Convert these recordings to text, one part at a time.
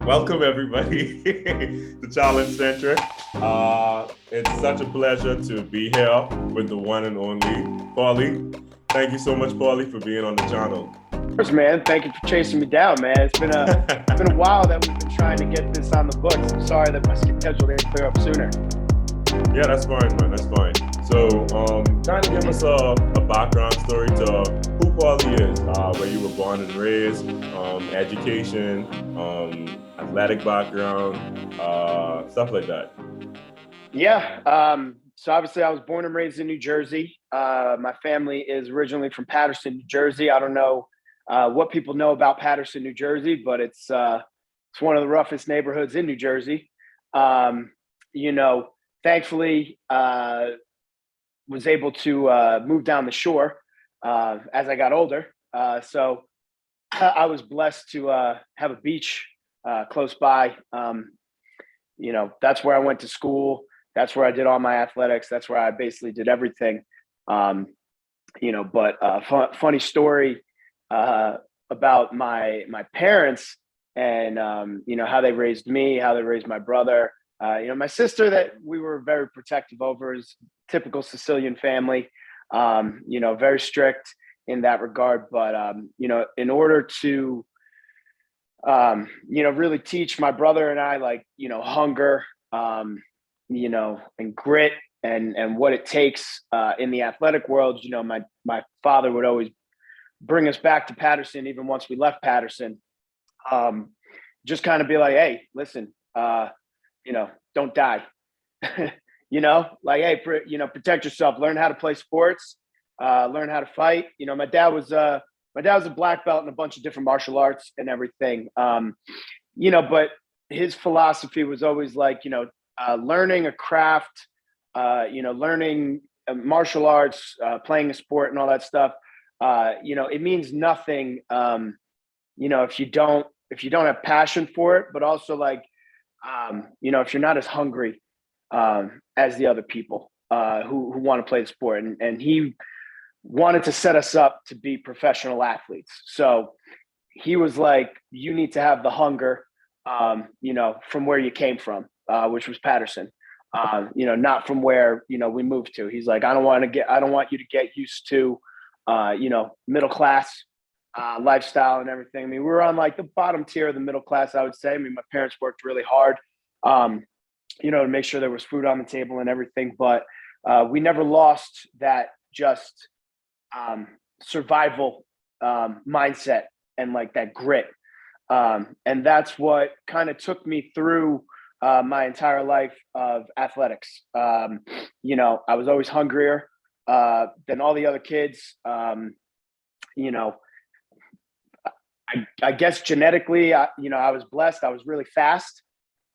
Welcome everybody to ChallengeCentric. It's such a pleasure to be here with the one and only Paulie. Thank you so much, Paulie, for being on the channel. Of course, man. Thank you for chasing me down, man. It's been a while that we've been trying to get this on the books. I'm sorry that my schedule didn't clear up sooner. Yeah, that's fine, man. That's fine. So, kind of give us a background story to who Paulie is, where you were born and raised, education, athletic background, stuff like that. Yeah. So obviously I was born and raised in New Jersey. My family is originally from Paterson, New Jersey. I don't know what people know about Paterson, New Jersey, but it's one of the roughest neighborhoods in New Jersey. Thankfully, was able to move down the shore as I got older. So I was blessed to have a beach close by. That's where I went to school. That's where I did all my athletics. That's where I basically did everything. Funny story about my parents and how they raised me, how they raised my brother. My sister that we were very protective over is typical Sicilian family. Very strict in that regard. But in order to really teach my brother and I hunger, and grit and what it takes in the athletic world. My father would always bring us back to Paterson, even once we left Paterson. Just kind of be like, hey, listen, don't die. Hey, protect yourself, learn how to play sports, learn how to fight. My dad was a black belt in a bunch of different martial arts and everything. But his philosophy was always learning a craft, learning martial arts, playing a sport and all that stuff. It means nothing, if you don't have passion for it, but also if you're not as hungry as the other people who want to play the sport. And he wanted to set us up to be professional athletes. So he was like, you need to have the hunger, from where you came from, which was Paterson, not from where, we moved to. He's like, I don't want you to get used to, middle class lifestyle and everything. I mean, we were on the bottom tier of the middle class, I would say. I mean, my parents worked really hard, to make sure there was food on the table and everything. But we never lost that just survival mindset and that grit. And that's what kind of took me through my entire life of athletics. I was always hungrier than all the other kids. I guess genetically, I was blessed. I was really fast,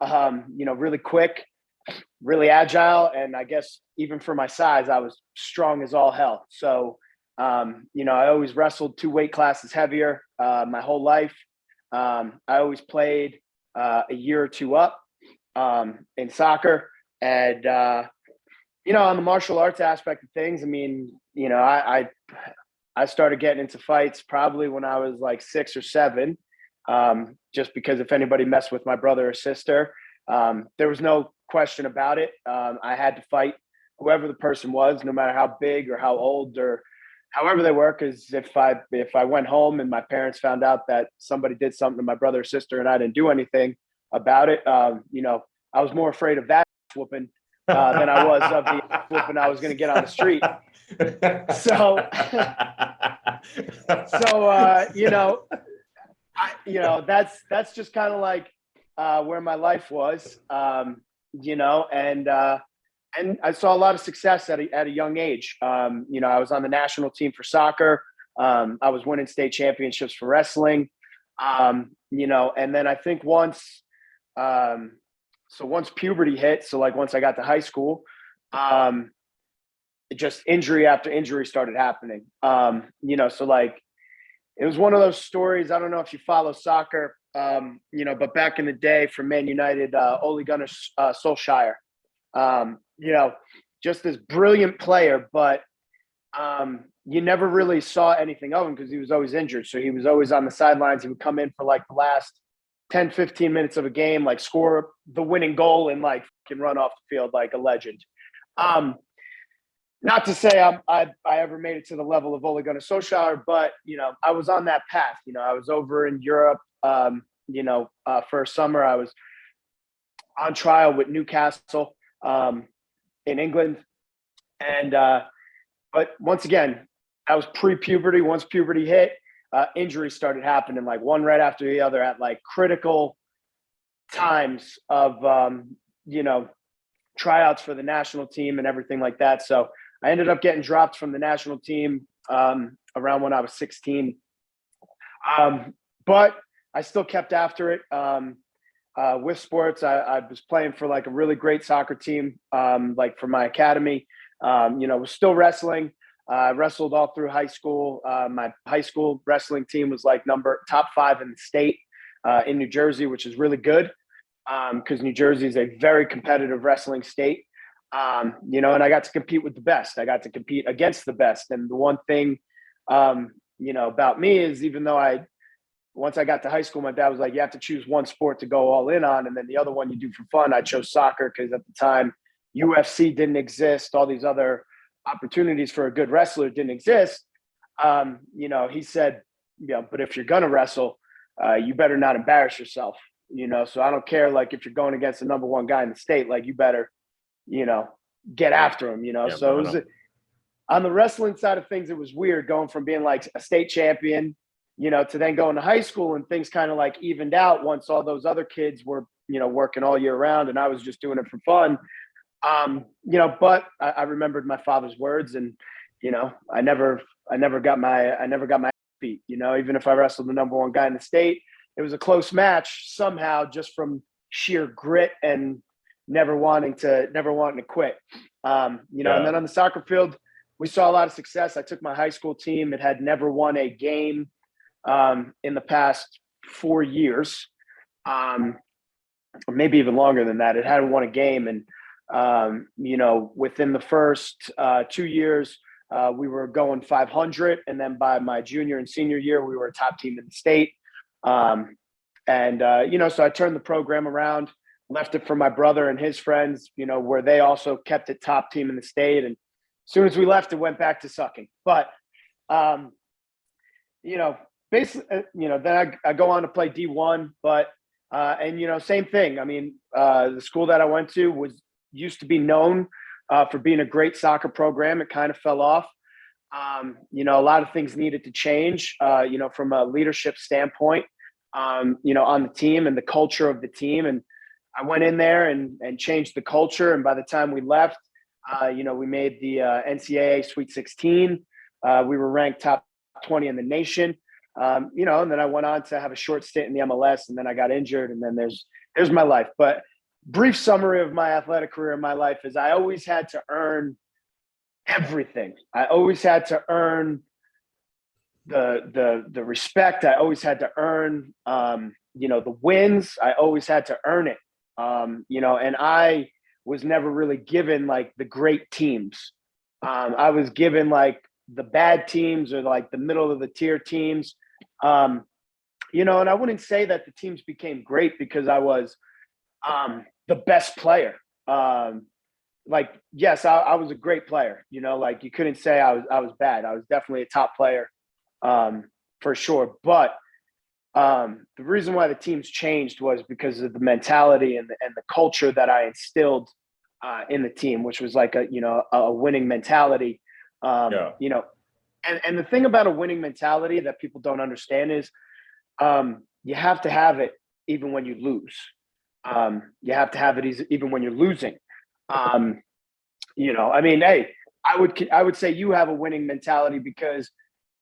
really quick, really agile. And I guess even for my size, I was strong as all hell. So, I always wrestled 2 weight classes heavier my whole life. I always played a year or 2 up in soccer. And, on the martial arts aspect of things, I mean, I started getting into fights probably when I was 6 or 7, just because if anybody messed with my brother or sister, there was no question about it. I had to fight whoever the person was, no matter how big or how old or however they were. Because if I went home and my parents found out that somebody did something to my brother or sister and I didn't do anything about it, I was more afraid of that whooping than I was of the whooping I was going to get on the street. So, that's just kind of where my life was, and I saw a lot of success at a young age. I was on the national team for soccer. I was winning state championships for wrestling, and then I think once puberty hit, so once I got to high school, just injury after injury started happening. It was one of those stories. I don't know if you follow soccer, but back in the day for Man United, Ole Gunnar Solskjaer, just this brilliant player, but you never really saw anything of him because he was always injured. So he was always on the sidelines. He would come in for the last 10, 15 minutes of a game, like score the winning goal and like can run off the field like a legend. Not to say I ever made it to the level of Ole Gunnar Solskjaer, but, you know, I was on that path. You know, I was over in Europe, for a summer. I was on trial with Newcastle in England. And, but once again, I was pre-puberty. Once puberty hit, injuries started happening, like one right after the other at like critical times of, tryouts for the national team and everything like that. So I ended up getting dropped from the national team around when I was 16. But I still kept after it with sports. I was playing for like a really great soccer team, like for my academy. Was still wrestling. I wrestled all through high school. My high school wrestling team was like top 5 in the state in New Jersey, which is really good because New Jersey is a very competitive wrestling state. And I got to compete with the best. I got to compete against the best. And the one thing, about me is even though once I got to high school, my dad was like, you have to choose one sport to go all in on. And then the other one you do for fun. I chose soccer because at the time UFC didn't exist. All these other opportunities for a good wrestler didn't exist. He said, but if you're going to wrestle, you better not embarrass yourself, so I don't care. Like if you're going against the number 1 guy in the state, like you better, get after him, so it was on the wrestling side of things. It was weird going from being like a state champion, to then going to high school and things kind of like evened out once all those other kids were, working all year round and I was just doing it for fun. But I remembered my father's words and, I never got my beat, even if I wrestled the number 1 guy in the state, it was a close match somehow just from sheer grit and never wanting to quit. And then on the soccer field, we saw a lot of success. I took my high school team. It had never won a game in the past 4 years, or maybe even longer than that. It hadn't won a game. And, within the first 2 years, we were going 500. And then by my junior and senior year, we were a top team in the state. So I turned the program around, left it for my brother and his friends, where they also kept it top team in the state. And as soon as we left, it went back to sucking. But, basically, then I go on to play D1, but, same thing. I mean, the school that I went to used to be known for being a great soccer program. It kind of fell off. A lot of things needed to change, from a leadership standpoint, on the team and the culture of the team. And I went in there and changed the culture. And by the time we left, we made the NCAA Sweet 16. We were ranked top 20 in the nation. And then I went on to have a short stint in the MLS, and then I got injured, and then there's my life. But brief summary of my athletic career in my life is I always had to earn everything. I always had to earn the respect. I always had to earn, the wins. I always had to earn it. And I was never really given like the great teams. I was given like the bad teams or like the middle of the tier teams. And I wouldn't say that the teams became great because I was the best player. Yes, I was a great player, like you couldn't say I was bad. I was definitely a top player for sure. But the reason why the teams changed was because of the mentality and the culture that I instilled in the team, which was like a winning mentality. And the thing about a winning mentality that people don't understand is you have to have it even when you lose. You have to have it even when you're losing. Hey, I would say you have a winning mentality because,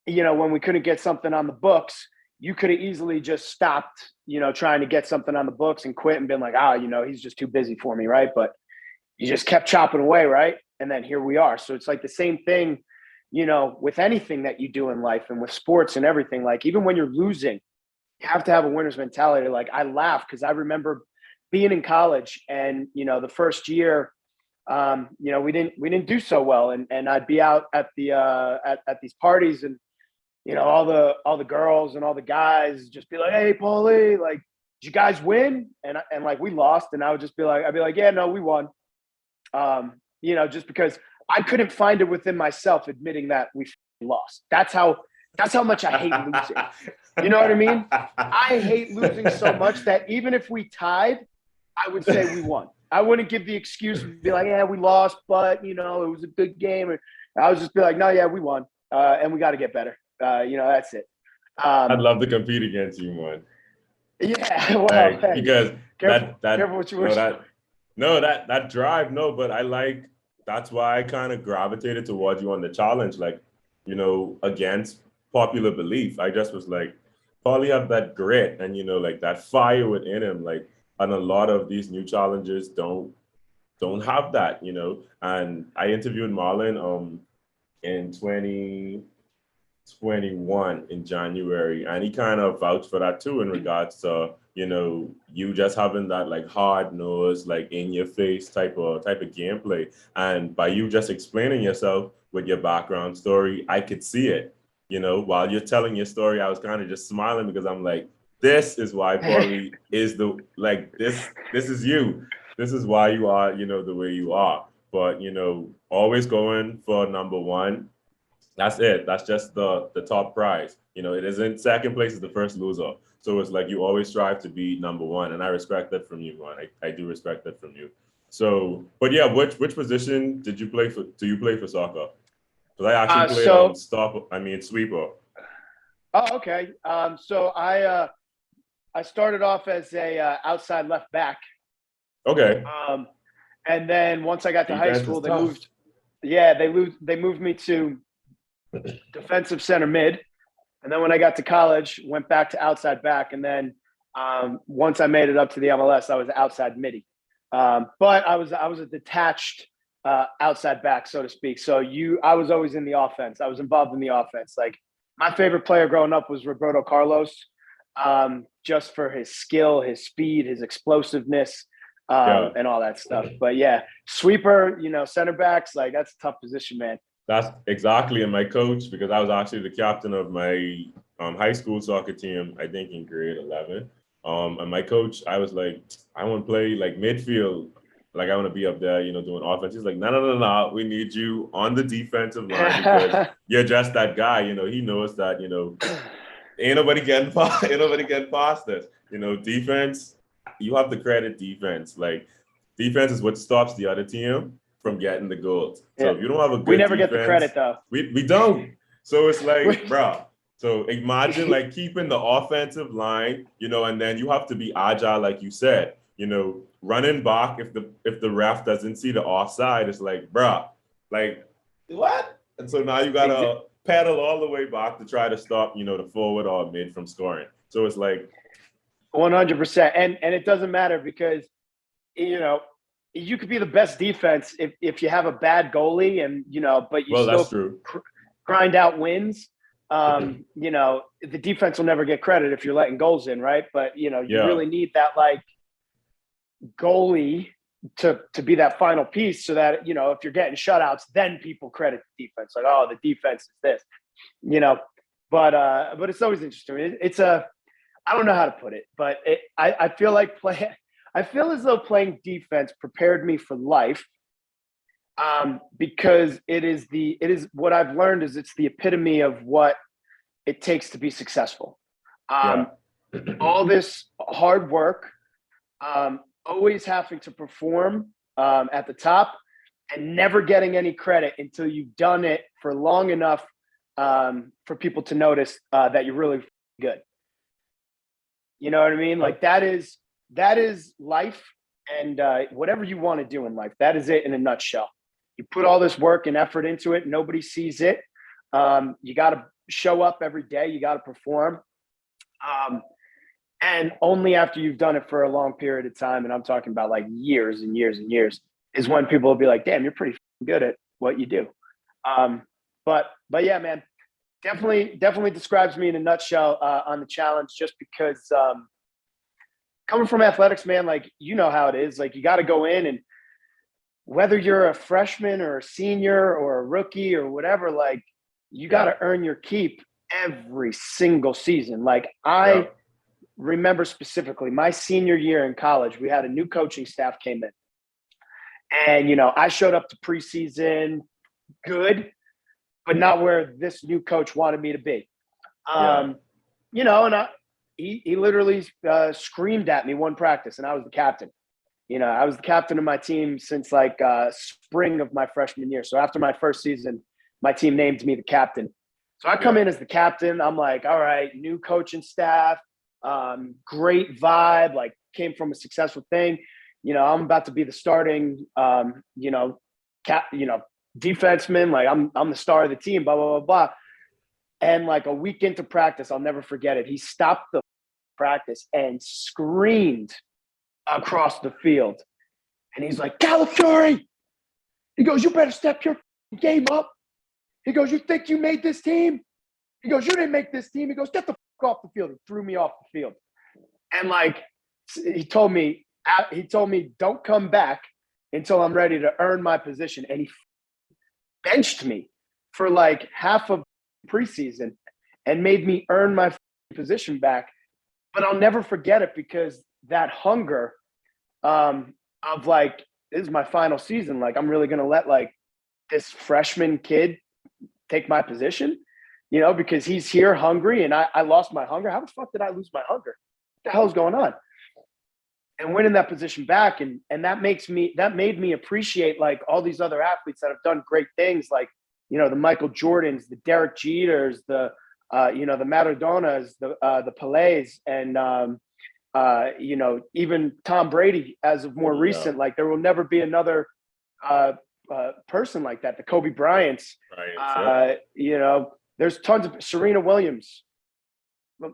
when we couldn't get something on the books, you could have easily just stopped, trying to get something on the books and quit and been like, he's just too busy for me. Right. But you just kept chopping away. Right. And then here we are. So it's like the same thing, with anything that you do in life and with sports and everything. Like even when you're losing, you have to have a winner's mentality. Like I laugh because I remember being in college and, the first year, we didn't do so well. And I'd be out at the, at these parties and, all the girls and all the guys just be like, hey, Paulie, like, you guys win? And like, we lost. And I'd be like, yeah, no, we won. Just because I couldn't find it within myself admitting that we lost. That's how much I hate losing. You know what I mean? I hate losing so much that even if we tied, I would say we won. I wouldn't give the excuse and be like, yeah, we lost, but it was a good game. I would just be like, no, yeah, we won. And we got to get better. That's it. I'd love to compete against you, man. Yeah, well, like, hey, because careful what you wish for. That drive, but that's why I kind of gravitated towards you on the challenge, like, against popular belief. I just was like, Paulie have that grit and like that fire within him, like, and a lot of these new challengers don't have that, And I interviewed Marlon in 2021 in January, and he kind of vouched for that too in regards to you just having that like hard nose, like in your face type of gameplay. And by you just explaining yourself with your background story, I could see it. While you're telling your story, I was kind of just smiling because I'm like, this is why Paulie is this is you. This is why you are, the way you are. But, always going for number one. That's it. That's just the top prize. It isn't second place is the first loser. So it's like you always strive to be number one. And I respect that from you, man. I do respect that from you. So, but yeah, which position did you play for? Do you play for soccer? Because I actually played sweeper. Oh, okay. So I started off as a outside left back. Okay. And then once I got to high school, they moved me to defensive center mid. And then when I got to college, went back to outside back. And then once I made it up to the MLS, I was outside midi. But I was a detached outside back, so to speak. So I was always in the offense. I was involved in the offense. Like, my favorite player growing up was Roberto Carlos, just for his skill, his speed, his explosiveness, and all that stuff. But yeah, sweeper, center backs, like, that's a tough position, man. That's exactly. And my coach, because I was actually the captain of my high school soccer team, I think in grade 11. And my coach, I was like, I want to play like midfield. Like, I want to be up there, doing offense. He's like, no. We need you on the defensive line because you're just that guy. He knows that, ain't nobody getting past this. Defense, you have to credit defense. Like, defense is what stops the other team from getting the goals. So if you don't have a good we never defense, get the credit though. We don't. So it's like, bro. So imagine like keeping the offensive line, and then you have to be agile, like you said, running back if the ref doesn't see the offside. It's like, bro, like, what? And so now you gotta pedal all the way back to try to stop, the forward or mid from scoring. So it's like 100%. And it doesn't matter because, you could be the best defense if you have a bad goalie and, but you still grind out wins. The defense will never get credit if you're letting goals in, right? But, you really need that, like, goalie to be that final piece so that, if you're getting shutouts, then people credit the defense. Like, oh, the defense is this, but it's always interesting. I don't know how to put it, but I feel like I feel as though playing defense prepared me for life, because it is what I've learned is it's the epitome of what it takes to be successful. All this hard work, always having to perform at the top and never getting any credit until you've done it for long enough for people to notice that you're really good. You know what I mean? Like, that is life, and whatever you want to do in life, that is it in a nutshell. You put all this work and effort into it. Nobody sees it. You got to show up every day. You got to perform. And only after you've done it for a long period of time, and I'm talking about like years and years and years, is when people will be like, damn, you're pretty good at what you do. But yeah, man, definitely describes me in a nutshell on the challenge, just because coming from athletics, man, like, how it is. Like, you got to go in, and whether you're a freshman or a senior or a rookie or whatever, like, you got to earn your keep every single season. Like, remember specifically my senior year in college, we had a new coaching staff came in. And, you know, I showed up to preseason good, but not where this new coach wanted me to be. You know, and he literally screamed at me one practice, and I was the captain. You know, I was the captain of my team since like spring of my freshman year. So after my first season, my team named me the captain. So I come in as the captain. I'm like, all right, new coaching staff, great vibe, like came from a successful thing. You know, I'm about to be the starting, you know, defenseman. Like I'm the star of the team, blah, blah, blah, blah. And like a week into practice, I'll never forget it. He stopped the practice and screamed across the field. And he's like, Calafiore! He goes, you better step your game up. He goes, you think you made this team? He goes, you didn't make this team. He goes, get the off the field. He threw me off the field. And like, he told me, don't come back until I'm ready to earn my position. And he benched me for like half of preseason and made me earn my position back. But I'll never forget it because that hunger of like, this is my final season. Like, I'm really going to let like this freshman kid take my position, you know, because he's here hungry and I lost my hunger. How the fuck did I lose my hunger? What the hell's going on? And winning that position back. And that made me appreciate like all these other athletes that have done great things. Like, you know, the Michael Jordans, the Derek Jeters, the Maradonas, the Pelés, and, you know, even Tom Brady as of more recent. Like, there will never be another person like that. The Kobe Bryants, you know, there's tons of Serena Williams,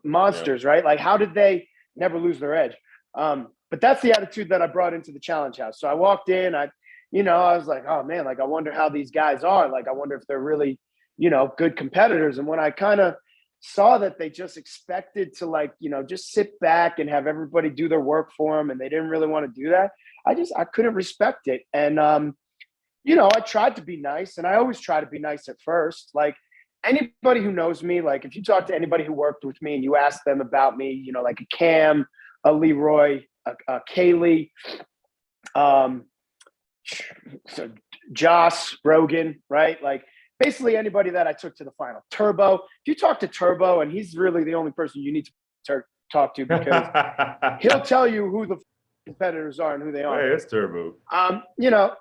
monsters, right? Like, how did they never lose their edge? But that's the attitude that I brought into the Challenge House. So I walked in, I was like, oh man, like, I wonder how these guys are. Like, I wonder if they're really, you know, good competitors. And when I kind of saw that they just expected to, like, you know, just sit back and have everybody do their work for them, and they didn't really want to do that, I couldn't respect it. And, you know, I tried to be nice, and I always try to be nice at first. Like, anybody who knows me, like, if you talk to anybody who worked with me and you ask them about me, you know, like a Cam, a Leroy, a Kaylee, so Joss, Rogan, right? Like, basically anybody that I took to the final. Turbo, if you talk to Turbo, and he's really the only person you need to talk to, because he'll tell you who the competitors are and who they are. Hey, it's Turbo. You know,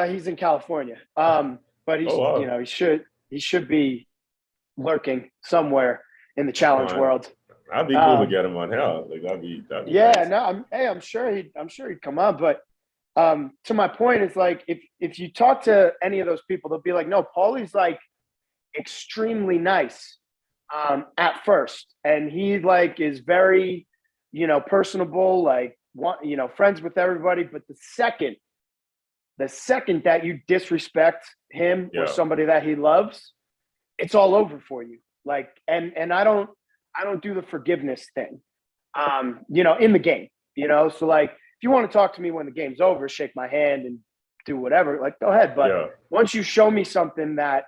he's in California, but he's, you know, he should be lurking somewhere in the challenge world. I'd be cool to get him on hell. Like, that'd be yeah, nice. no, I'm sure he'd come on. But to my point, it's like, if you talk to any of those people, they'll be like, no, Paulie's like extremely nice at first, and he like is very, you know, personable, like, you know, friends with everybody. But the second that you disrespect him or somebody that he loves, it's all over for you. Like, and I don't do the forgiveness thing, you know, in the game, you know. So like, if you want to talk to me when the game's over, shake my hand and do whatever, like, go ahead. But once you show me something that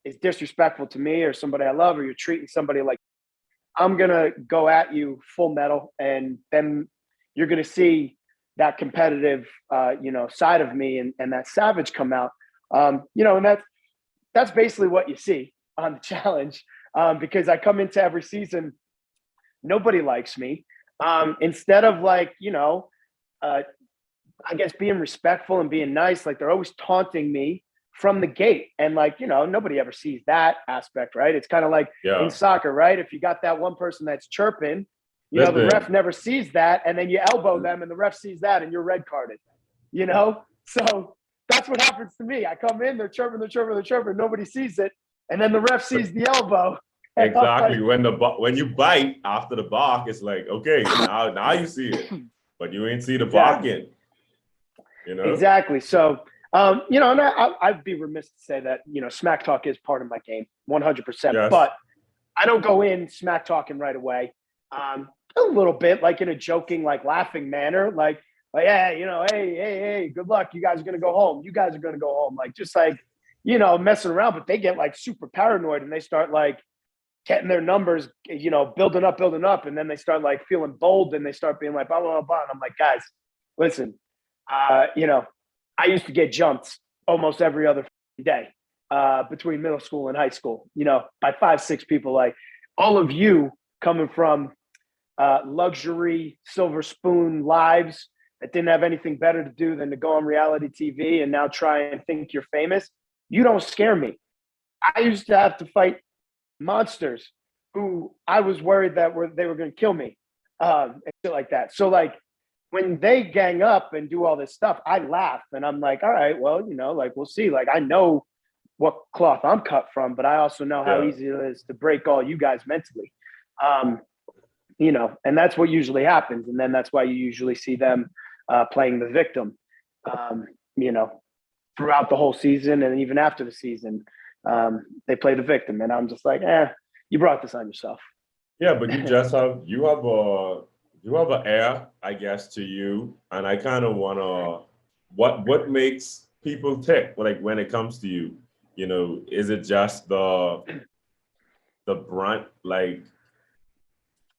is disrespectful to me or somebody I love, or you're treating somebody like, I'm going to go at you full metal. And then you're going to see that competitive, you know, side of me and that savage come out, you know, and that's basically what you see on the challenge. Because I come into every season, nobody likes me. Instead of like, you know, I guess being respectful and being nice, like, they're always taunting me from the gate. And like, you know, nobody ever sees that aspect, right? It's kind of like in soccer, right? If you got that one person that's chirping, you know, the ref never sees that, and then you elbow them and the ref sees that and you're red carded, you know? So that's what happens to me. I come in, they're chirping, nobody sees it. And then the ref sees the elbow. Exactly. When you bite after the bark, it's like, okay, now you see it, but you ain't see the barking. You know? Exactly. So, you know, and I'd be remiss to say that, you know, smack talk is part of my game, 100%. Yes. But I don't go in smack talking right away. A little bit, like, in a joking, like, laughing manner, like, yeah, you know, hey, good luck. You guys are gonna go home. Like, just like, you know, messing around. But they get like super paranoid and they start like getting their numbers, building up, and then they start like feeling bold, and they start being like blah blah blah. And I'm like, guys, listen, I used to get jumped almost every other day between middle school and high school, by 5-6 people. Like all of you coming from luxury silver spoon lives that didn't have anything better to do than to go on reality TV and now try and think you're famous. You don't scare me. I used to have to fight monsters who I was worried that they were going to kill me and shit like that. So like when they gang up and do all this stuff, I laugh and I'm like, all right, well, like we'll see. Like I know what cloth I'm cut from, but I also know how easy it is to break all you guys mentally. And that's what usually happens. And then that's why you usually see them playing the victim, throughout the whole season. And even after the season, they play the victim. And I'm just like, you brought this on yourself. Yeah, but you have an air, I guess, to you. And I kind of want to, what makes people tick, like when it comes to you? Is it just the brunt, like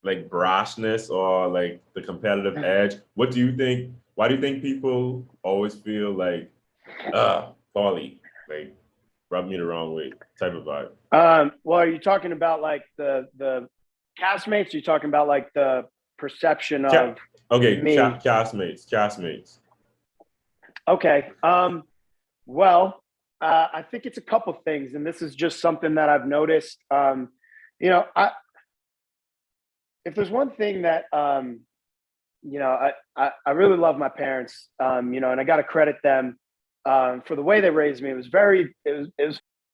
brashness, or like the competitive edge? What do you think? Why do you think people always feel like, Paulie, like rub me the wrong way type of vibe? Well, are you talking about like the castmates? Are you talking about like the perception of me? Castmates. Okay. Well, I think it's a couple things, and this is just something that I've noticed. If there's one thing that I really love my parents, and I got to credit them for the way they raised me. It was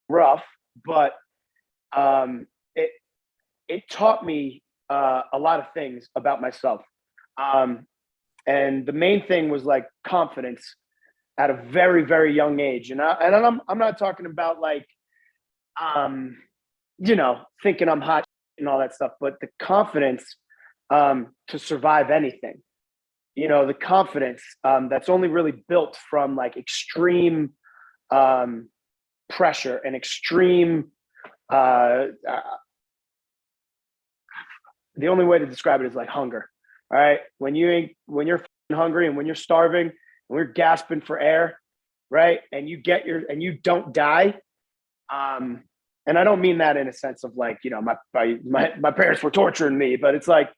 rough, but it taught me a lot of things about myself. And the main thing was like confidence at a very, very young age. And I'm not talking about like, thinking I'm hot and all that stuff, but the confidence to survive anything. The confidence that's only really built from like extreme pressure and extreme. The only way to describe it is like hunger. All right, when you're hungry and when you're starving and we're gasping for air, right, and you don't die. And I don't mean that in a sense of like, my parents were torturing me, but it's like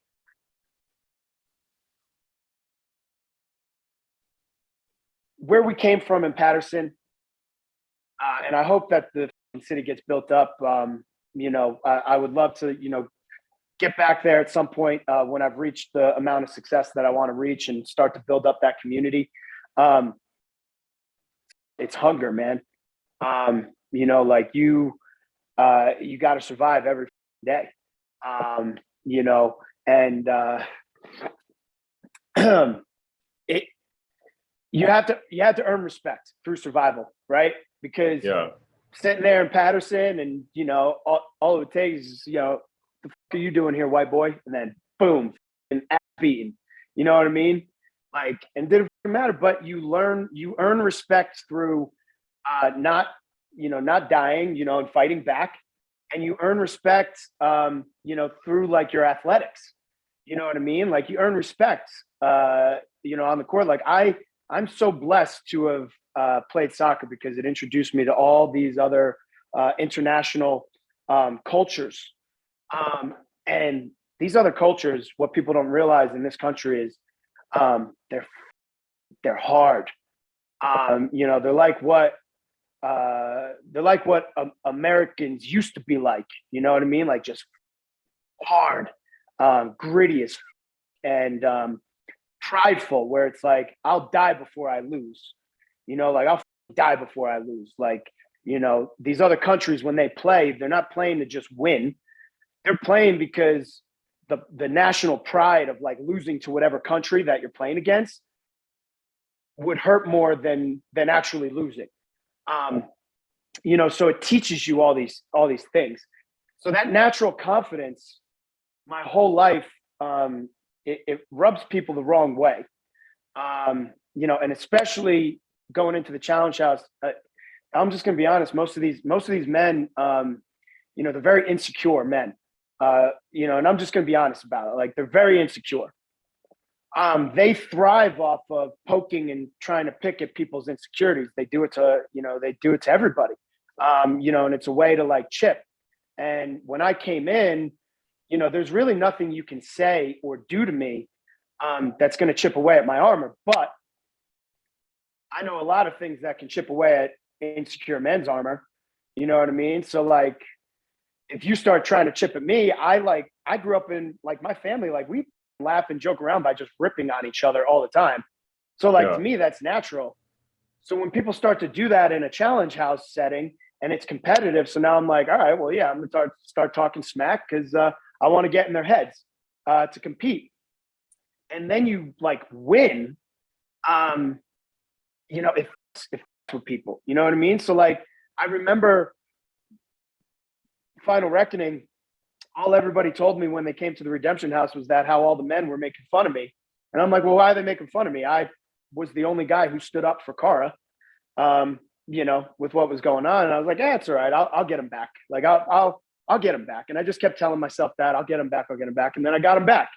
where we came from in Patterson. And I hope that the city gets built up. I would love to, get back there at some point when I've reached the amount of success that I want to reach and start to build up that community. It's hunger, man. Like you got to survive every day. And you have to earn respect through survival, right? Because sitting there in Patterson and all it takes is the fuck are you doing here, white boy? And then boom, and ass beaten. You know what I mean? Like, and didn't matter, but you earn respect through not dying, and fighting back. And you earn respect, through like your athletics. You know what I mean? Like you earn respect, on the court. Like I'm so blessed to have played soccer because it introduced me to all these other international cultures. And these other cultures, what people don't realize in this country is they're hard. They're like what Americans used to be like. You know what I mean? Like just hard, gritty as and prideful, where it's like I'll die before I lose. Like I'll die before I lose. Like these other countries, when they play, they're not playing to just win. They're playing because the national pride of like losing to whatever country that you're playing against would hurt more than actually losing. So it teaches you all these things. So that natural confidence, my whole life, it rubs people the wrong way. And especially going into the challenge house, I'm just gonna be honest. Most of these men, they're very insecure men. and I'm just going to be honest about it. Like, they're very insecure. They thrive off of poking and trying to pick at people's insecurities. They do it to everybody. And it's a way to like chip. And when I came in, there's really nothing you can say or do to me that's going to chip away at my armor. But I know a lot of things that can chip away at insecure men's armor. You know what I mean? So like, if you start trying to chip at me, I grew up in like my family, like we laugh and joke around by just ripping on each other all the time. So like to me, that's natural. So when people start to do that in a challenge house setting and it's competitive, so now I'm like, all right, well, yeah, I'm gonna start talking smack because I want to get in their heads to compete. And then you like win, if for people, you know what I mean? So like, I remember Final Reckoning, all everybody told me when they came to the Redemption House was that how all the men were making fun of me. And I'm like, well, why are they making fun of me? I was the only guy who stood up for Cara, with what was going on. And I was like, it's all right. I'll get him back. Like, I'll get him back. And I just kept telling myself that I'll get him back. I'll get him back. And then I got him back.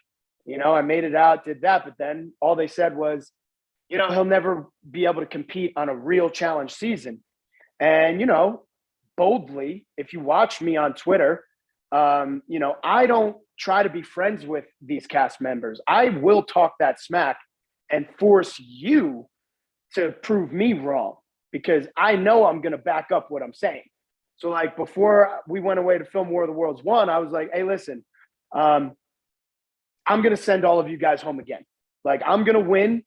I made it out, did that. But then all they said was, he'll never be able to compete on a real challenge season. And, boldly, if you watch me on Twitter, I don't try to be friends with these cast members. I will talk that smack and force you to prove me wrong because I know I'm going to back up what I'm saying. So like before we went away to film War of the Worlds 1, I was like, hey, listen, I'm going to send all of you guys home again. Like, I'm going to win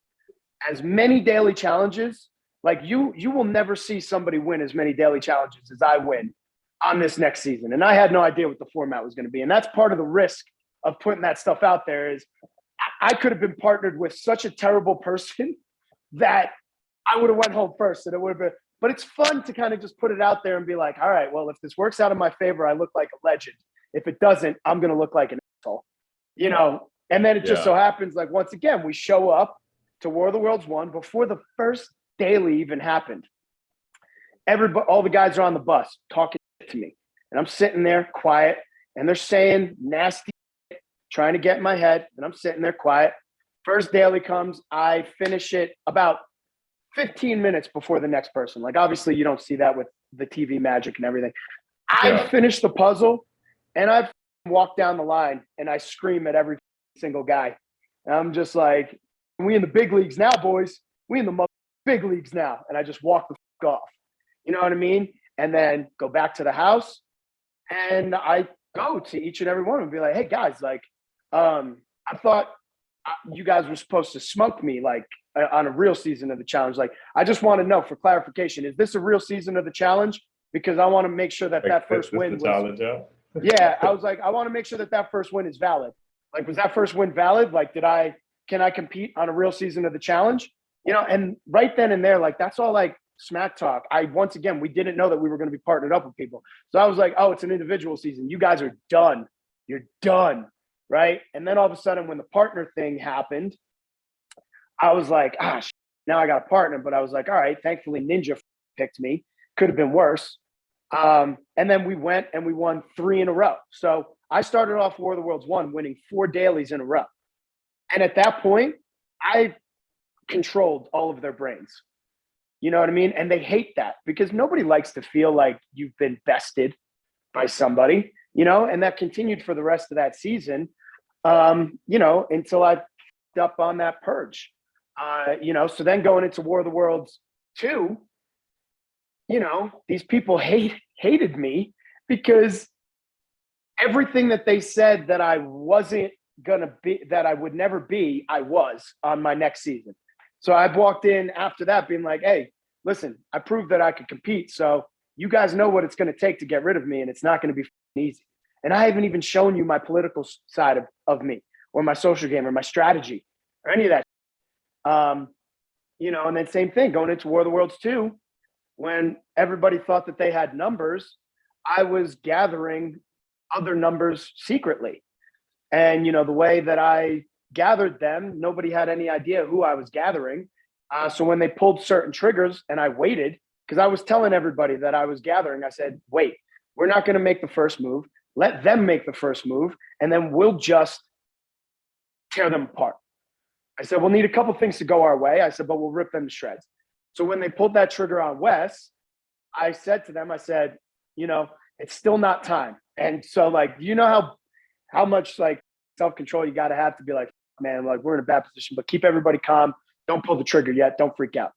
as many daily challenges. Like you will never see somebody win as many daily challenges as I win on this next season. And I had no idea what the format was going to be. And that's part of the risk of putting that stuff out there is I could have been partnered with such a terrible person that I would have went home first and it would have been, but it's fun to kind of just put it out there and be like, all right, well, if this works out in my favor, I look like a legend. If it doesn't, I'm going to look like an asshole, and then it just so happens, like, once again, we show up to War of the Worlds 1 before the first daily even happened. All the guys are on the bus talking to me, and I'm sitting there quiet, and they're saying nasty shit, trying to get in my head, and I'm sitting there quiet. First daily comes, I finish it about 15 minutes before the next person. Like, obviously, you don't see that with the TV magic and everything. I finish the puzzle, and I walk down the line, and I scream at every single guy. And I'm just like, we in the big leagues now, boys. We in the big leagues now. And I just walk the fuck off. You know what I mean? And then go back to the house. And I go to each and every one and be like, hey, guys, like, I thought you guys were supposed to smoke me, like, on a real season of the challenge. Like, I just want to know for clarification, is this a real season of the challenge? Because I want to make sure that first win was. Challenge, yeah, I was like, I want to make sure that first win is valid. Like, was that first win valid? Like, can I compete on a real season of the challenge? And right then and there, like, that's all like smack talk. Once again, we didn't know that we were going to be partnered up with people. So I was like, oh, it's an individual season. You guys are done. You're done. Right. And then all of a sudden, when the partner thing happened, I was like, now I got a partner. But I was like, all right, thankfully Ninja picked me. Could have been worse. And then we went and we won 3 in a row. So I started off War of the Worlds 1 winning 4 dailies in a row. And at that point, I controlled all of their brains. You know what I mean? And they hate that because nobody likes to feel like you've been bested by somebody, and that continued for the rest of that season, until I f***ed up on that purge. So then going into War of the Worlds 2, these people hated me because everything that they said that I wasn't gonna be, that I would never be, I was on my next season. So I walked in after that being like, hey, listen, I proved that I could compete. So you guys know what it's going to take to get rid of me, and it's not going to be easy. And I haven't even shown you my political side of me or my social game or my strategy or any of that. And then same thing going into War of the Worlds 2, when everybody thought that they had numbers, I was gathering other numbers secretly. And, the way that I gathered them, nobody had any idea who I was gathering. So when they pulled certain triggers and I waited, because I was telling everybody that I was gathering, I said, wait, we're not going to make the first move let them make the first move, and then we'll just tear them apart. I said, we'll need a couple things to go our way. I said, but we'll rip them to shreds. So when they pulled that trigger on Wes, I said to them, I said, you know, it's still not time. And so, like, you know how much like self-control you got to have be like, man, like, we're in a bad position, but keep everybody calm. Don't pull the trigger yet. Don't freak out.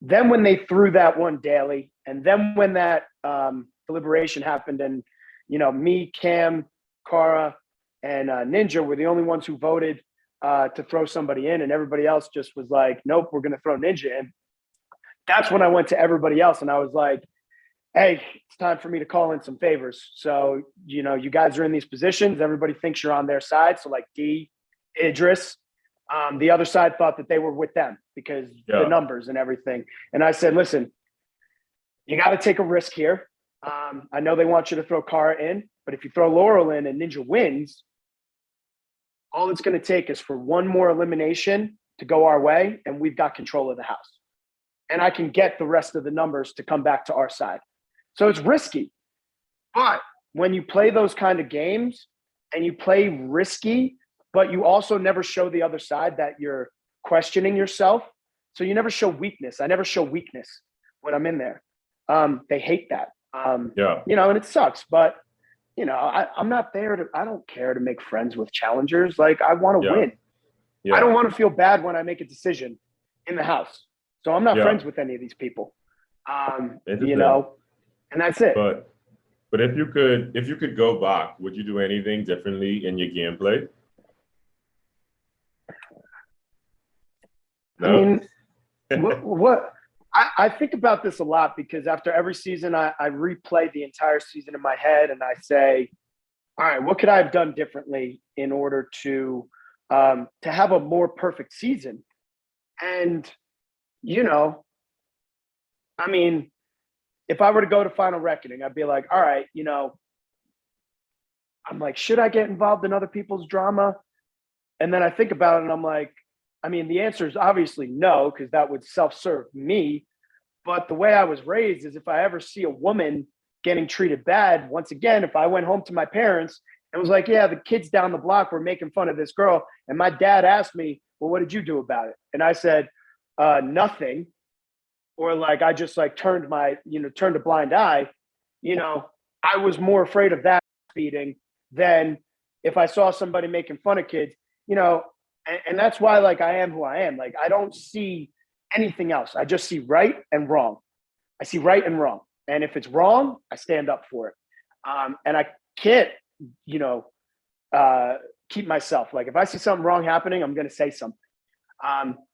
Then when they threw that one daily, and then when that deliberation happened, and, you know, me, Cam, Cara, and Ninja were the only ones who voted to throw somebody in, and everybody else just was like, nope, we're going to throw Ninja in. That's when I went to everybody else, and I was like, hey, it's time for me to call in some favors. So, you know, you guys are in these positions. Everybody thinks you're on their side. So, like, D, Idris, the other side thought that they were with them because the numbers and everything. And I said, listen, you got to take a risk here. I know they want you to throw Cara in, but if you throw Laurel in and Ninja wins, all it's going to take is for one more elimination to go our way, and we've got control of the house. And I can get the rest of the numbers to come back to our side. So it's risky. But when you play those kind of games and you play risky, but you also never show the other side that you're questioning yourself. So you never show weakness. I never show weakness when I'm in there. They hate that. You know, and it sucks. But, you know, I'm not there to – I don't care to make friends with challengers. Like, I want to win. I don't want to feel bad when I make a decision in the house. So I'm not friends with any of these people, you know, and that's it. But if you could go back, would you do anything differently in your gameplay? No? I mean, what I think about this a lot because after every season, I replay the entire season in my head and I say, all right, what could I have done differently in order to have a more perfect season? And you know, I mean, if I were to go to Final Reckoning, I'd be like, all right, you know, I'm like, should I get involved in other people's drama? And then I think about it and I'm like, I mean, the answer is obviously no, because that would self-serve me. But the way I was raised is if I ever see a woman getting treated bad, once again, if I went home to my parents and was like, yeah, the kids down the block were making fun of this girl. And my dad asked me, well, what did you do about it? And I said, nothing, or like I just like turned a blind eye, you know, I was more afraid of that beating than if I saw somebody making fun of kids, you know, and that's why like I am who I am. Like I don't see anything else. I just see right and wrong. I see right and wrong. And if it's wrong, I stand up for it. And I can't, you know, keep myself. Like if I see something wrong happening, I'm going to say something.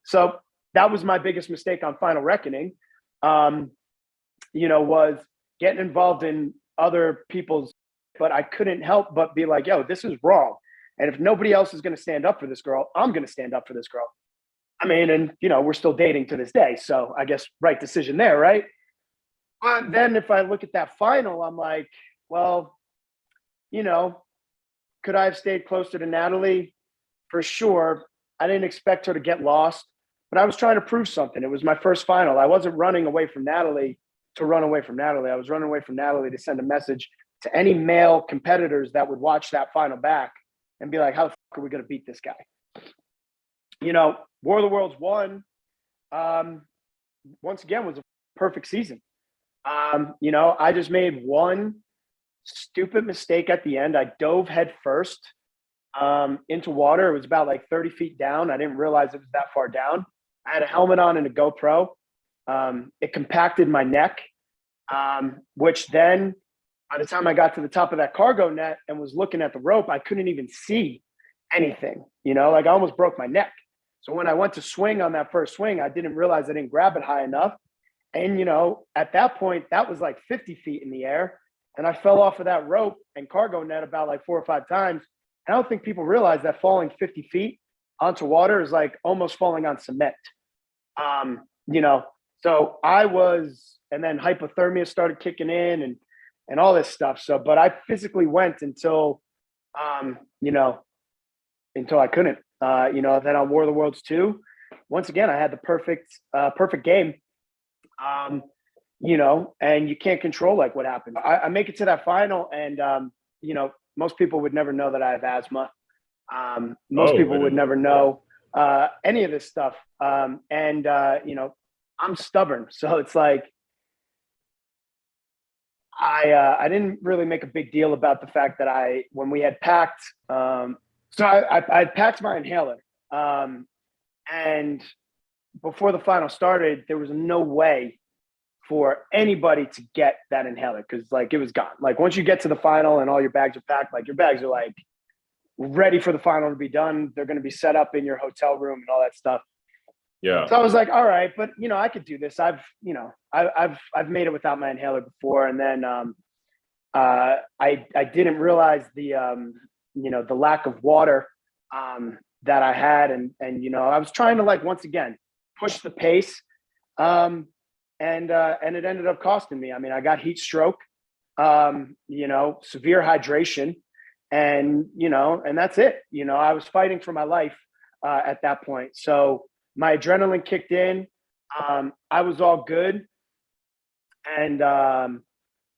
So that was my biggest mistake on Final Reckoning, you know, was getting involved in other people's, but I couldn't help but be like, yo, this is wrong. And if nobody else is going to stand up for this girl, I'm going to stand up for this girl. I mean, and, you know, we're still dating to this day. So I guess right decision there, right? But then if I look at that final, I'm like, well, you know, could I have stayed closer to Natalie? For sure. I didn't expect her to get lost. But I was trying to prove something. It was my first final. I wasn't running away from Natalie to run away from Natalie. I was running away from Natalie to send a message to any male competitors that would watch that final back and be like, how the fuck are we going to beat this guy? You know, War of the Worlds 1, once again, was a perfect season. You know, I just made one stupid mistake at the end. I dove head first into water. It was about like 30 feet down. I didn't realize it was that far down. I had a helmet on and a GoPro. It compacted my neck, which then by the time I got to the top of that cargo net and was looking at the rope, I couldn't even see anything, you know, like I almost broke my neck. So when I went to swing on that first swing, I didn't realize I didn't grab it high enough. And, you know, at that point, that was like 50 feet in the air. And I fell off of that rope and cargo net about like 4 or 5 times. I don't think people realize that falling 50 feet onto water is like almost falling on cement. You know, so I was, and then hypothermia started kicking in and all this stuff. So, but I physically went until, you know, until I couldn't, you know, then on War of the Worlds 2, once again, I had the perfect game, you know, and you can't control like what happened. I make it to that final and, most people would never know that I have asthma. Most people would never know any of this stuff. I'm stubborn. So it's like, I didn't really make a big deal about the fact that when we had packed, I packed my inhaler. And before the final started, there was no way for anybody to get that inhaler because like it was gone. Like once you get to the final and all your bags are packed, like your bags are like ready for the final to be done. They're going to be set up in your hotel room and all that stuff. Yeah. So I was like, all right, but I could do this. I've made it without my inhaler before. And then I didn't realize the lack of water that I had. And I was trying to like, once again, push the pace. And it ended up costing me. I mean, I got heat stroke, severe hydration, and that's it. I was fighting for my life at that point. So my adrenaline kicked in. I was all good. And,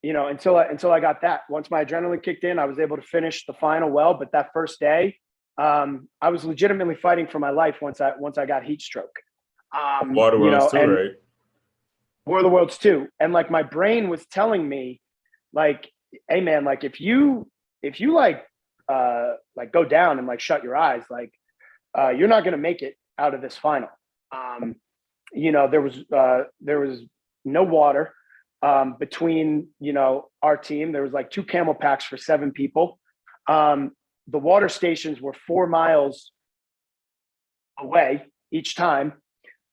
until I got that, once my adrenaline kicked in, I was able to finish the final well. But that first day, I was legitimately fighting for my life once I got heat stroke. Water Worlds too, right? War of the Worlds too. And like my brain was telling me, like, hey man, like if you like go down and like shut your eyes, like you're not gonna make it out of this final. There was no water between our team. There was like 2 camel packs for 7 people. The water stations were 4 miles away each time.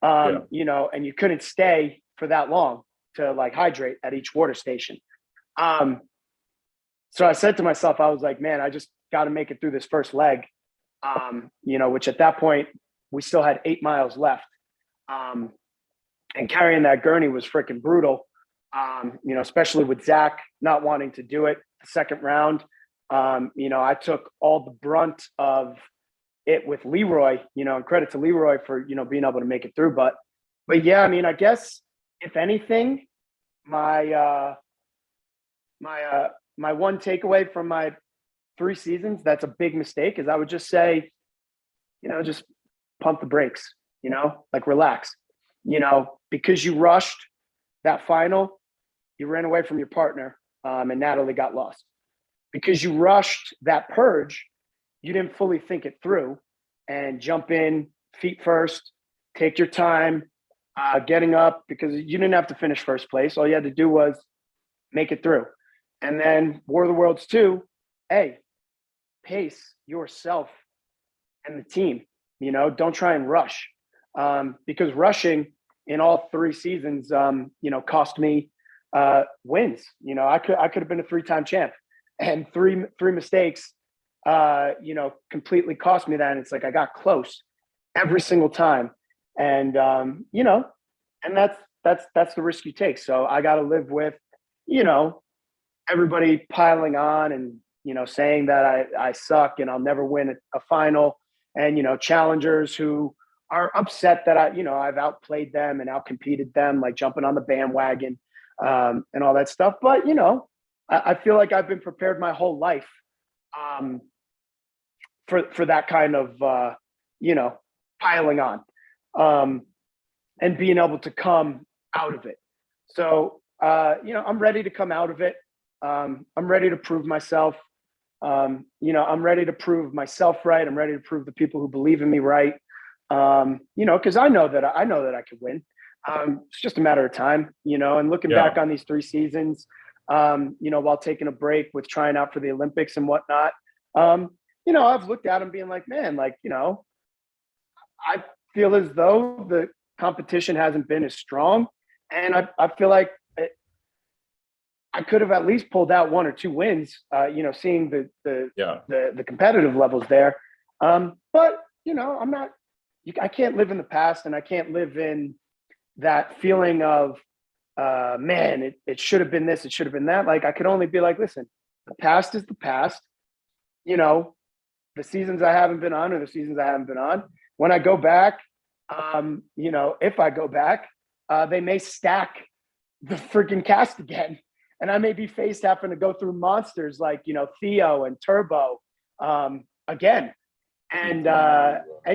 And you couldn't stay for that long to like hydrate at each water station. So I said to myself, I was like, man, I just got to make it through this first leg, which at that point we still had 8 miles left. And carrying that gurney was freaking brutal, especially with Zach not wanting to do it the second round. I took all the brunt of it with Leroy, and credit to Leroy for, being able to make it through. But yeah, I mean, I guess if anything, my one takeaway from my 3 seasons, that's a big mistake, is I would just say, just pump the brakes, like relax, because you rushed that final, you ran away from your partner, and Natalie got lost. Because you rushed that purge, you didn't fully think it through and jump in feet first, take your time, getting up, because you didn't have to finish first place. All you had to do was make it through. And then War of the Worlds 2, hey, pace yourself and the team, don't try and rush. Because rushing in all 3 seasons, cost me wins. I could have been a 3-time champ, and three mistakes, completely cost me that. And it's like, I got close every single time. And, and that's the risk you take. So I got to live with, everybody piling on and, saying that I suck and I'll never win a final, and, challengers who are upset that I've outplayed them and outcompeted them, like jumping on the bandwagon, and all that stuff. But, I feel like I've been prepared my whole life, for that kind of, piling on, and being able to come out of it. So, I'm ready to come out of it. I'm ready to prove myself. I'm ready to prove myself right. I'm ready to prove the people who believe in me right. Because I know that I could win. It's just a matter of time, and looking back on these 3 seasons, while taking a break with trying out for the Olympics and whatnot, I've looked at them being like, man, like, I feel as though the competition hasn't been as strong. And I feel like I could have at least pulled out 1 or 2 wins, seeing the competitive levels there. But, I'm not, I can't live in the past, and I can't live in that feeling of, man, it should have been this, it should have been that. Like, I could only be like, listen, the past is the past. The seasons I haven't been on are the seasons I haven't been on. When I go back, if I go back, they may stack the freaking cast again. and I may be faced having to go through monsters like, you know, Theo and Turbo again. And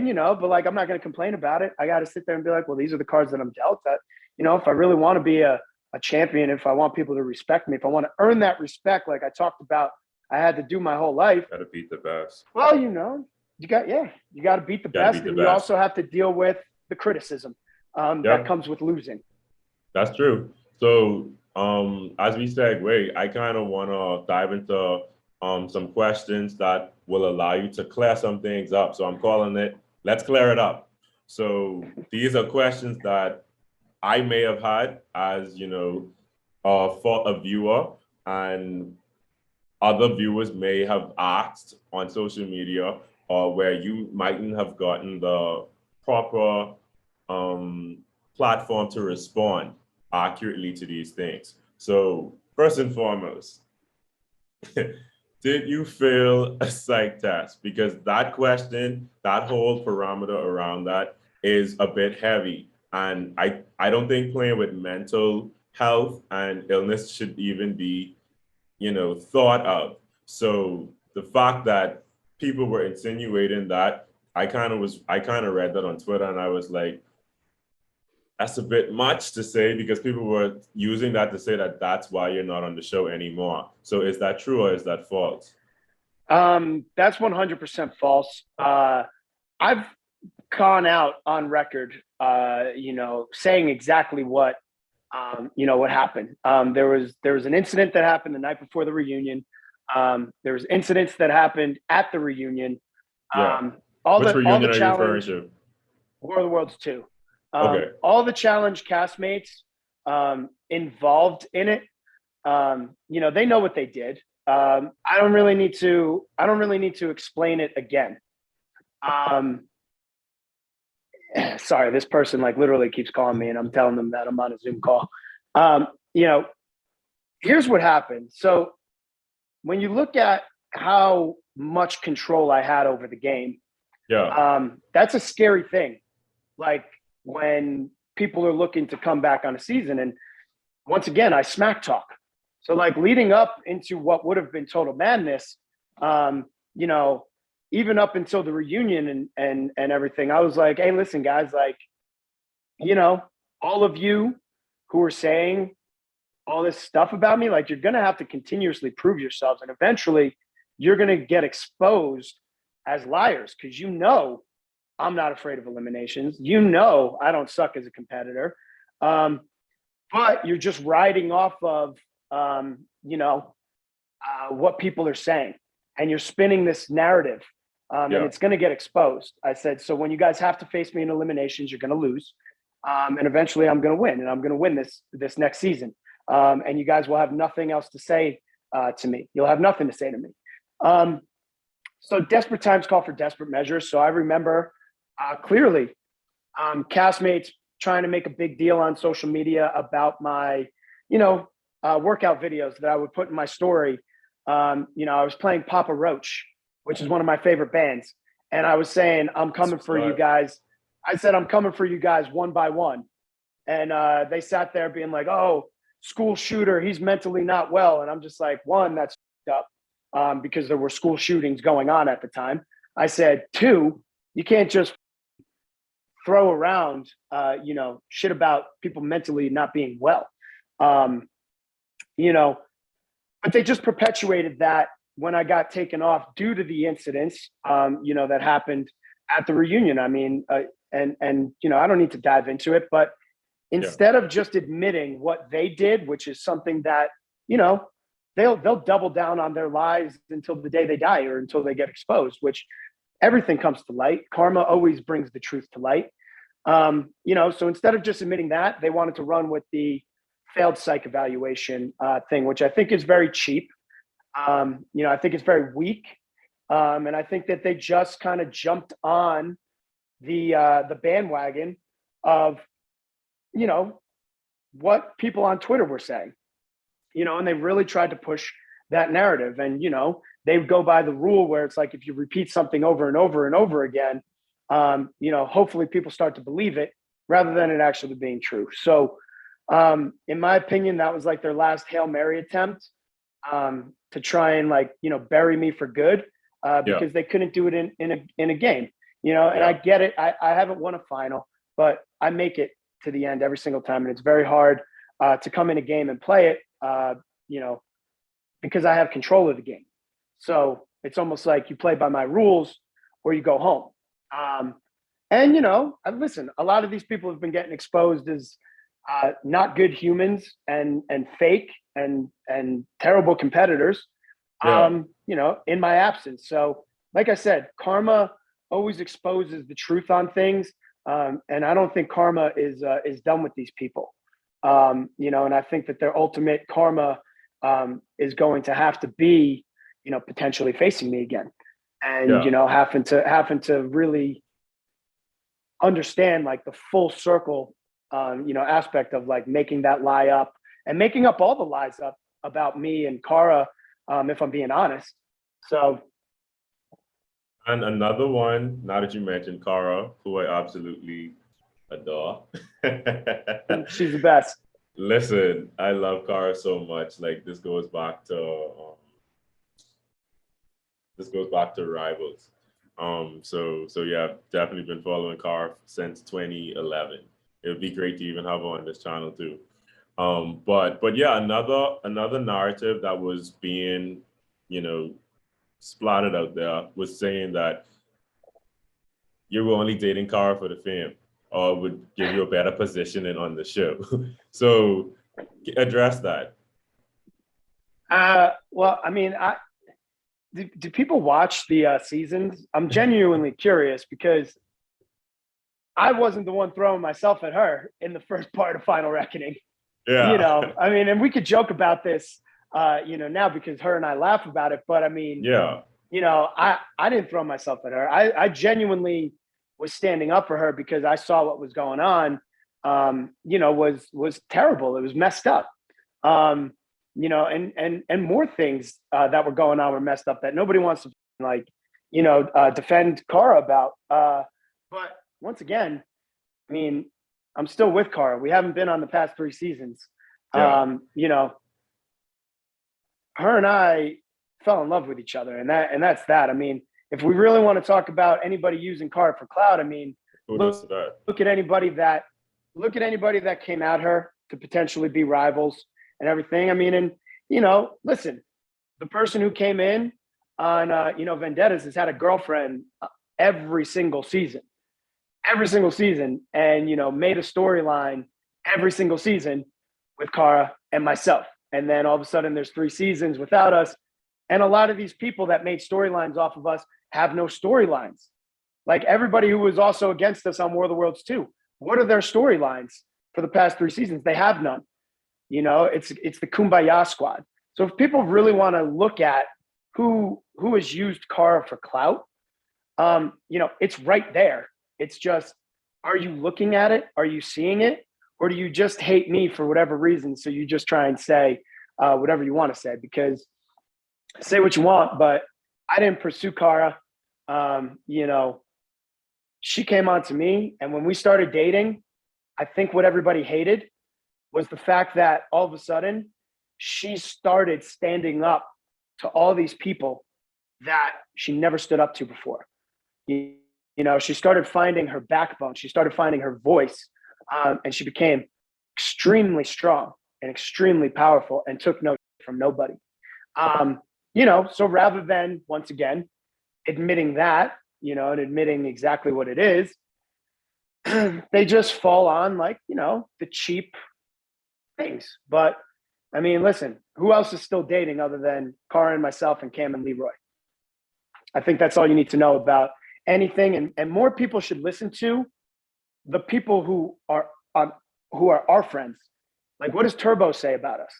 you know, but like, I'm not going to complain about it. I got to sit there and be like, well, these are the cards that I'm dealt. That, you know, if I really want to be a champion, if I want people to respect me, if I want to earn that respect, like I talked about, I had to do my whole life. Got to beat the best. Well, you know, you got to beat the best, and you also have to deal with the criticism that comes with losing. That's true. So as we segue, I kind of want to dive into some questions that will allow you to clear some things up. So I'm calling it, let's clear it up. So these are questions that I may have had as, you know, for a viewer, and other viewers may have asked on social media, or where you mightn't have gotten the proper platform to respond accurately to these things. So first and foremost, did you fail a psych test? Because that question, that whole parameter around that is a bit heavy. And I don't think playing with mental health and illness should even be, you know, thought of. So the fact that people were insinuating that, I kind of read that on Twitter, and I was like, that's a bit much to say, because people were using that to say that that's why you're not on the show anymore. So is that true or is that false? That's 100% false. I've gone out on record, you know, saying exactly what, you know, what happened. There was an incident that happened the night before the reunion. There was incidents that happened at the reunion. Which reunion are you referring to? War of the Worlds 2. Okay. All the challenge castmates involved in it, you know, they know what they did. I don't really need to explain it again. Sorry, this person like literally keeps calling me, and I'm telling them that I'm on a Zoom call. You know, here's what happened. So when you look at how much control I had over the game, that's a scary thing. Like, when people are looking to come back on a season, and once again, I smack talk. So like leading up into what would have been total madness, you know, even up until the reunion and everything, I was like, hey, listen, guys, like, you know, all of you who are saying all this stuff about me, like, you're going to have to continuously prove yourselves. And eventually you're going to get exposed as liars, because, you know, I'm not afraid of eliminations. You know, I don't suck as a competitor. But you're just riding off of, you know, what people are saying. And you're spinning this narrative. And it's going to get exposed. I said, so when you guys have to face me in eliminations, you're going to lose. And eventually I'm going to win. And I'm going to win this next season. And you guys will have nothing else to say to me. You'll have nothing to say to me. So desperate times call for desperate measures. So I remember clearly castmates trying to make a big deal on social media about my, you know, workout videos that I would put in my story. You know, I was playing Papa Roach, which is one of my favorite bands. And I was saying, I'm coming for you guys. I said, I'm coming for you guys one by one. And they sat there being like, oh, school shooter, he's mentally not well. And I'm just like, one, that's up because there were school shootings going on at the time. I said, two, you can't just throw around, you know, shit about people mentally not being well. You know, but they just perpetuated that when I got taken off due to the incidents, you know, that happened at the reunion. I mean, and you know, I don't need to dive into it, but instead of just admitting what they did, which is something that, you know, they'll double down on their lies until the day they die or until they get exposed, which everything comes to light. Karma always brings the truth to light. You know, so instead of just admitting that, they wanted to run with the failed psych evaluation thing, which I think is very cheap. You know, I think it's very weak. And I think that they just kind of jumped on the bandwagon of, you know, what people on Twitter were saying, you know, and they really tried to push that narrative. And, you know, they go by the rule where it's like, if you repeat something over and over and over again, you know, hopefully people start to believe it rather than it actually being true. So, In my opinion, that was like their last Hail Mary attempt to try and like, bury me for good because they couldn't do it in a game, and I get it. I haven't won a final, but I make it to the end every single time. And it's very hard to come in a game and play it, because I have control of the game. So it's almost like you play by my rules or you go home. And, listen, a lot of these people have been getting exposed as not good humans and fake and terrible competitors, in my absence. So like I said, karma always exposes the truth on things. And I don't think karma is done with these people. And I think that their ultimate karma is going to have to be, potentially facing me again, and having to really understand like the full circle, aspect of like making that lie up and making up all the lies up about me and Cara, if I'm being honest. So. And another one, now that you mentioned Cara, who I absolutely adore. She's the best. Listen, I love Cara so much. Like this goes back to Rivals. So yeah, I've definitely been following Cara since 2011. It would be great to even have her on this channel too. But yeah, another narrative that was being, splattered out there was saying that you were only dating Cara for the fame, or would give you a better positioning on the show. So address that. Well, I mean, do people watch the seasons? I'm genuinely curious because I wasn't the one throwing myself at her in the first part of Final Reckoning. Yeah. I mean, and we could joke about this, now because her and I laugh about it. But I mean, I didn't throw myself at her. I genuinely was standing up for her because I saw what was going on, was terrible. It was messed up. And more things that were going on were messed up that nobody wants to defend Cara about. But once again, I mean, I'm still with Cara. We haven't been on the past 3 seasons. Her and I fell in love with each other, and that's that. I mean, if we really want to talk about anybody using Cara for clout, I mean, look at anybody that came at her to potentially be rivals and everything. I mean, and listen, the person who came in on Vendettas has had a girlfriend every single season, and made a storyline every single season with Cara and myself. And then all of a sudden there's 3 seasons without us. And a lot of these people that made storylines off of us have no storylines. Like everybody who was also against us on War of the Worlds 2, what are their storylines for the past 3 seasons? They have none. It's the Kumbaya squad. So if people really want to look at who has used Cara for clout, it's right there. It's just, are you looking at it? Are you seeing it? Or do you just hate me for whatever reason? So you just try and say whatever you want to say, because say what you want, but I didn't pursue Cara. She came on to me. And when we started dating, I think what everybody hated was the fact that all of a sudden she started standing up to all these people that she never stood up to before. She started finding her backbone. She started finding her voice, and she became extremely strong and extremely powerful and took no from nobody. So rather than, once again, admitting that, and admitting exactly what it is, they just fall on the cheap things. But I mean, listen, who else is still dating other than Cara and myself and Cam and Leroy? I think that's all you need to know about anything. And more people should listen to the people who are our friends. Like, what does Turbo say about us?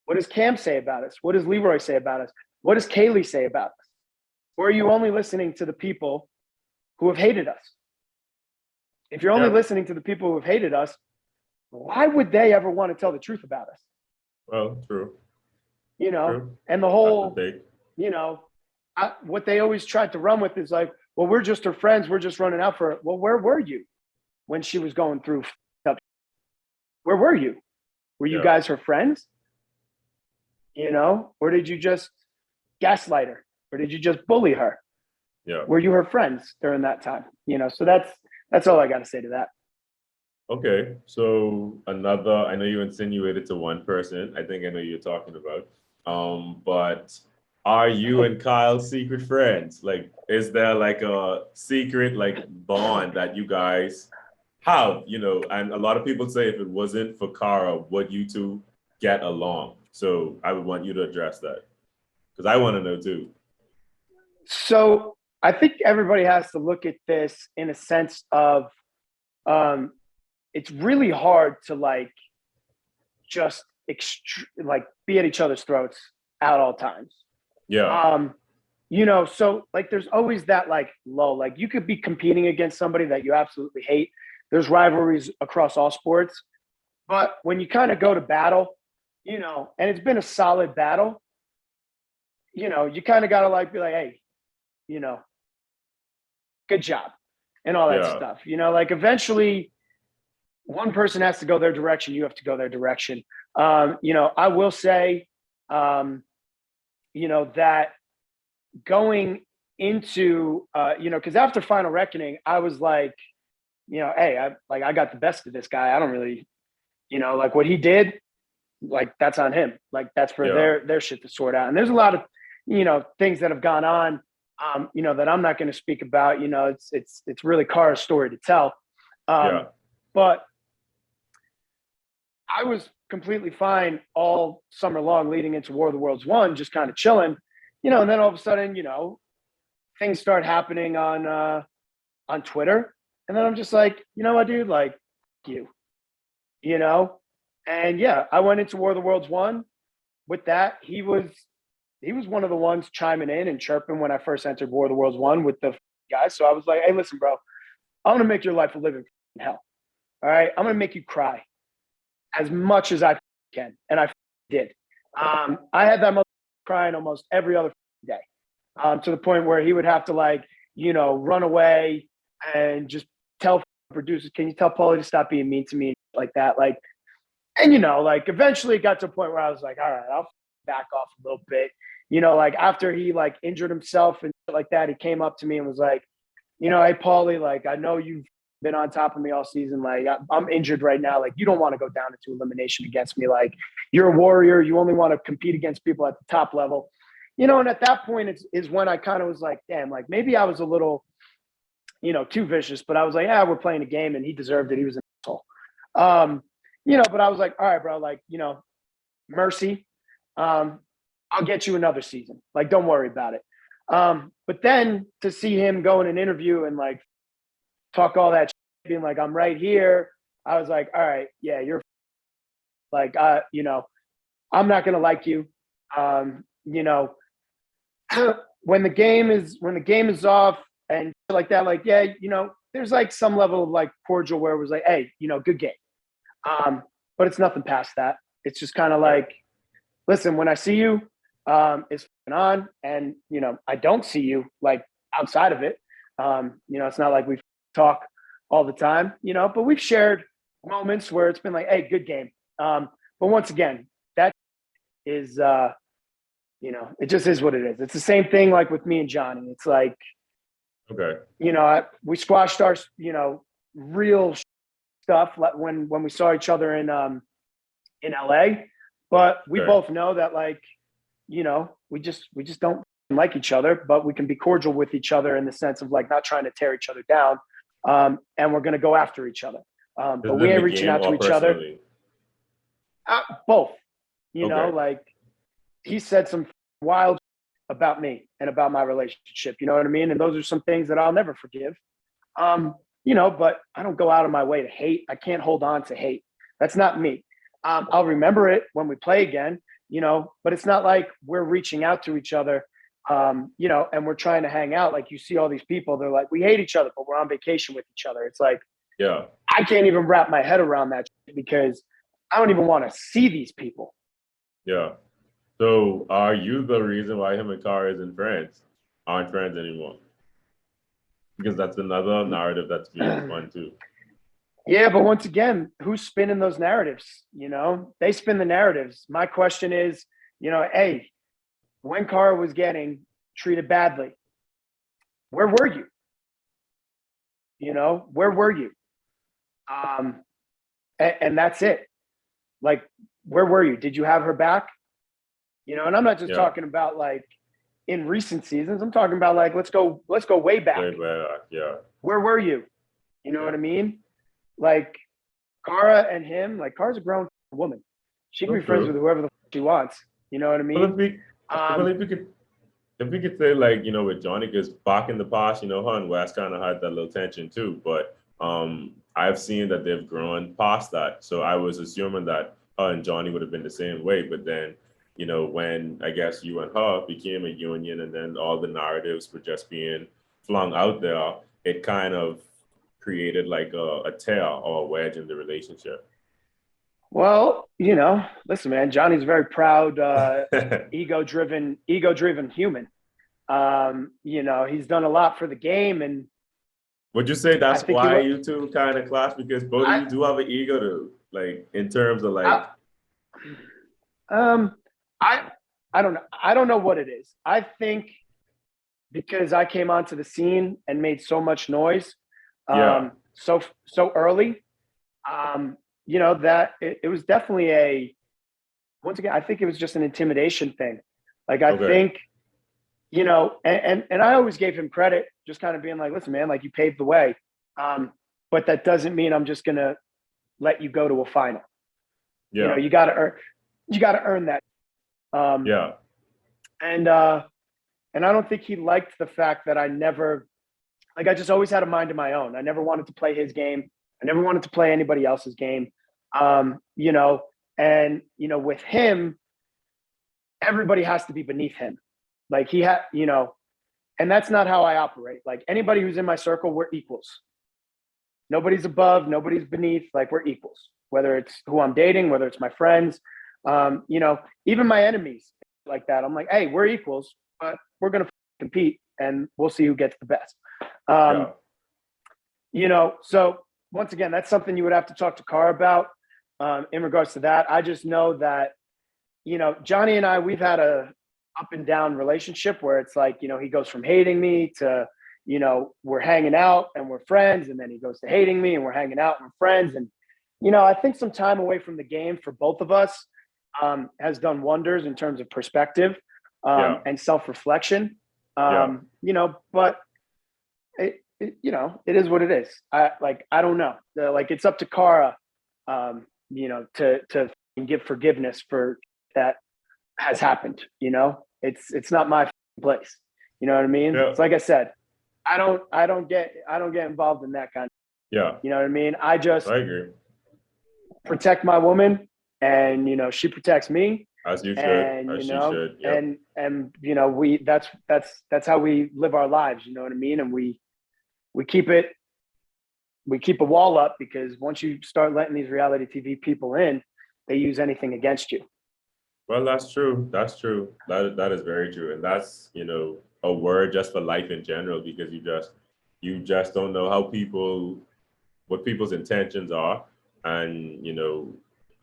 What does Cam say about us? What does Leroy say about us? What does Kaylee say about us? Or are you only listening to the people who have hated us? If you're only listening to the people who have hated us, why would they ever want to tell the truth about us? Well, true. True. And the whole, what they always tried to run with is like, well, we're just her friends. We're just running out for her. Well, where were you when she was going through stuff? Where were you? Were you Yeah. guys her friends? You know, or did you just gaslight her? Or did you just bully her? Yeah. Were you her friends during that time? You know, so that's all I got to say to that. Okay. So another, I know you insinuated to one person. I think I know you're talking about. But are you and Kyle secret friends? Like, is there like a secret like bond that you guys have? You know, and a lot of people say if it wasn't for Cara, would you two get along? So I would want you to address that because I want to know too. So I think everybody has to look at this in a sense of um, it's really hard to like just like be at each other's throats at all times. Yeah. You know, so like there's always that like lull. Like you could be competing against somebody that you absolutely hate. There's rivalries across all sports. But when you kind of go to battle, you know, and it's been a solid battle, you know, you kind of got to like be like, hey, you know, good job and all that Yeah. stuff. You know, like eventually one person has to go their direction. You have to go their direction. You know, I will say, you know, that going into, you know, because after Final Reckoning, I was like, you know, hey, I got the best of this guy. I don't really, you know, like what he did, like that's on him. Like that's for Yeah. their shit to sort out. And there's a lot of, you know, things that have gone on, you know, that I'm not going to speak about. You know, it's really Cara's story to tell. Yeah. But I was completely fine all summer long leading into War of the Worlds 1, just kind of chilling, you know, and then all of a sudden, you know, things start happening on Twitter. And then I'm just like, you know what, dude, like you know? And yeah, I went into War of the Worlds 1 with that. He was one of the ones chiming in and chirping when I first entered War of the Worlds 1 with the guys. So I was like, hey, listen, bro, I'm gonna make your life a living hell. All right. I'm gonna make you cry as much as I can. And I did. I had that mother crying almost every other day, to the point where he would have to like, you know, run away and just tell producers, can you tell Paulie to stop being mean to me like that? Like, and you know, like eventually it got to a point where I was like, all right, I'll back off a little bit. You know, like after he like injured himself and like that, he came up to me and was like, you know, hey Paulie, like I know you've been on top of me all season. Like I'm injured right now. Like you don't want to go down into elimination against me. Like you're a warrior. You only want to compete against people at the top level. You know, and at that point is when I kind of was like, damn, like maybe I was a little, you know, too vicious. But I was like, yeah, we're playing a game, and he deserved it. He was an asshole. You know, but I was like, all right, bro, like, you know, mercy. I'll get you another season. Like, don't worry about it. But then to see him go in an interview and like talk all that shit, being like, I'm right here. I was like, all right, yeah, you're like, you know, I'm not gonna like you. You know, when the game is off and like that, like, yeah, you know, there's like some level of like cordial where it was like, hey, you know, good game. But it's nothing past that. It's just kind of like, listen, when I see you, it's on, and you know, I don't see you like outside of it. You know, it's not like we talk all the time, you know, but we've shared moments where it's been like, hey, good game. But once again, that is, you know, it just is what it is. It's the same thing like with me and Johnny. It's like, Okay. you know, we squashed our, you know, real stuff when we saw each other in LA, but we Okay. both know that like, you know, we just don't like each other, but we can be cordial with each other in the sense of like not trying to tear each other down, and we're going to go after each other. Is But it we in the ain't reaching game out to or each other. personally? Both, you know, Okay. like he said some wild about me and about my relationship. You know what I mean? And those are some things that I'll never forgive. You know, but I don't go out of my way to hate. I can't hold on to hate. That's not me. I'll remember it when we play again, you know, but it's not like we're reaching out to each other, you know, and we're trying to hang out. Like you see all these people, they're like, we hate each other, but we're on vacation with each other. It's like, Yeah. I can't even wrap my head around that because I don't even want to see these people. Yeah. So are you the reason why him and Cara isn't friends? Aren't friends anymore? Because that's another narrative that's being spun too. Yeah, but once again, who's spinning those narratives? You know, they spin the narratives. My question is, you know, hey, when Cara was getting treated badly, where were you? You know, where were you? Um, and that's it. Like, where were you? Did you have her back? You know, and I'm not just Yeah, talking about like in recent seasons. I'm talking about like let's go way back. way back. Yeah, Where were you? You know what yeah. I mean? Like Cara and him, like Cara's a grown woman. She can So be friends with true. whoever the she wants. You know what I Well, mean? if we could say like with Johnny, because back in the past, her and Wes kind of had that little tension too. But I've seen that they've grown past that. So I was assuming that her and Johnny would have been the same way. But then, when I guess you and her became a union, and then all the narratives were just being flung out there, it kind of created like a tear or a wedge in the relationship. Well, listen, man, Johnny's a very proud, ego-driven human. He's done a lot for the game, and Would you say I that's think he why look. you two kind of clash? Because both of I, you do have an ego to like in terms of I, like um, I, I don't know. I don't know what it is. I think because I came onto the scene and made so much noise, yeah. so early. That it was definitely once again, I think it was just an intimidation thing. Like I Okay. think, and I always gave him credit, just kind of being like, listen, man, like you paved the way. But that doesn't mean I'm just gonna let you go to a final. Yeah. You gotta earn that. Um, Yeah. and I don't think he liked the fact that I never, like, I just always had a mind of my own. I never wanted to play his game. I never wanted to play anybody else's game. With him, everybody has to be beneath him. Like he had, and that's not how I operate. Like anybody who's in my circle, we're equals. Nobody's above, nobody's beneath. Like we're equals, whether it's who I'm dating, whether it's my friends, even my enemies like that. I'm like, hey, we're equals, but we're going to compete and we'll see who gets the best. Yeah. So once again, that's something you would have to talk to Carr about in regards to that. I just know that, Johnny and I, we've had a up and down relationship where it's like, he goes from hating me to, we're hanging out and we're friends. And then he goes to hating me and we're hanging out and we're friends. And, I think some time away from the game for both of us has done wonders in terms of perspective Yeah. and self-reflection. Yeah. But it is what it is. I don't know. It's up to Cara, to give forgiveness for that has happened. It's not my place. You know what I mean? Yeah. It's like I said, I don't get involved in that kind of, Yeah. you know what I mean? I just I agree. protect my woman and, she protects me. As you should. And, As she should. Yep. we, that's how we live our lives. You know what I mean? And we keep a wall up because once you start letting these reality TV people in, they use anything against you. Well, that's true. That's true. That is very true. And that's, a word just for life in general, because you just don't know what people's intentions are, and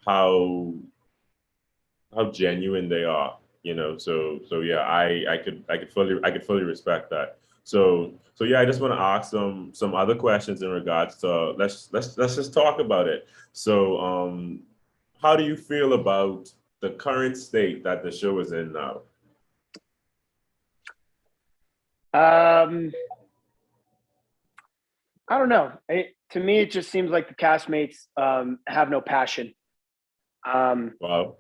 how genuine they are, so yeah, I could fully respect that. So yeah, I just want to ask some other questions in regards to, let's just talk about it. So how do you feel about the current state that the show is in now? I don't know. To me, it just seems like the castmates have no passion. Wow.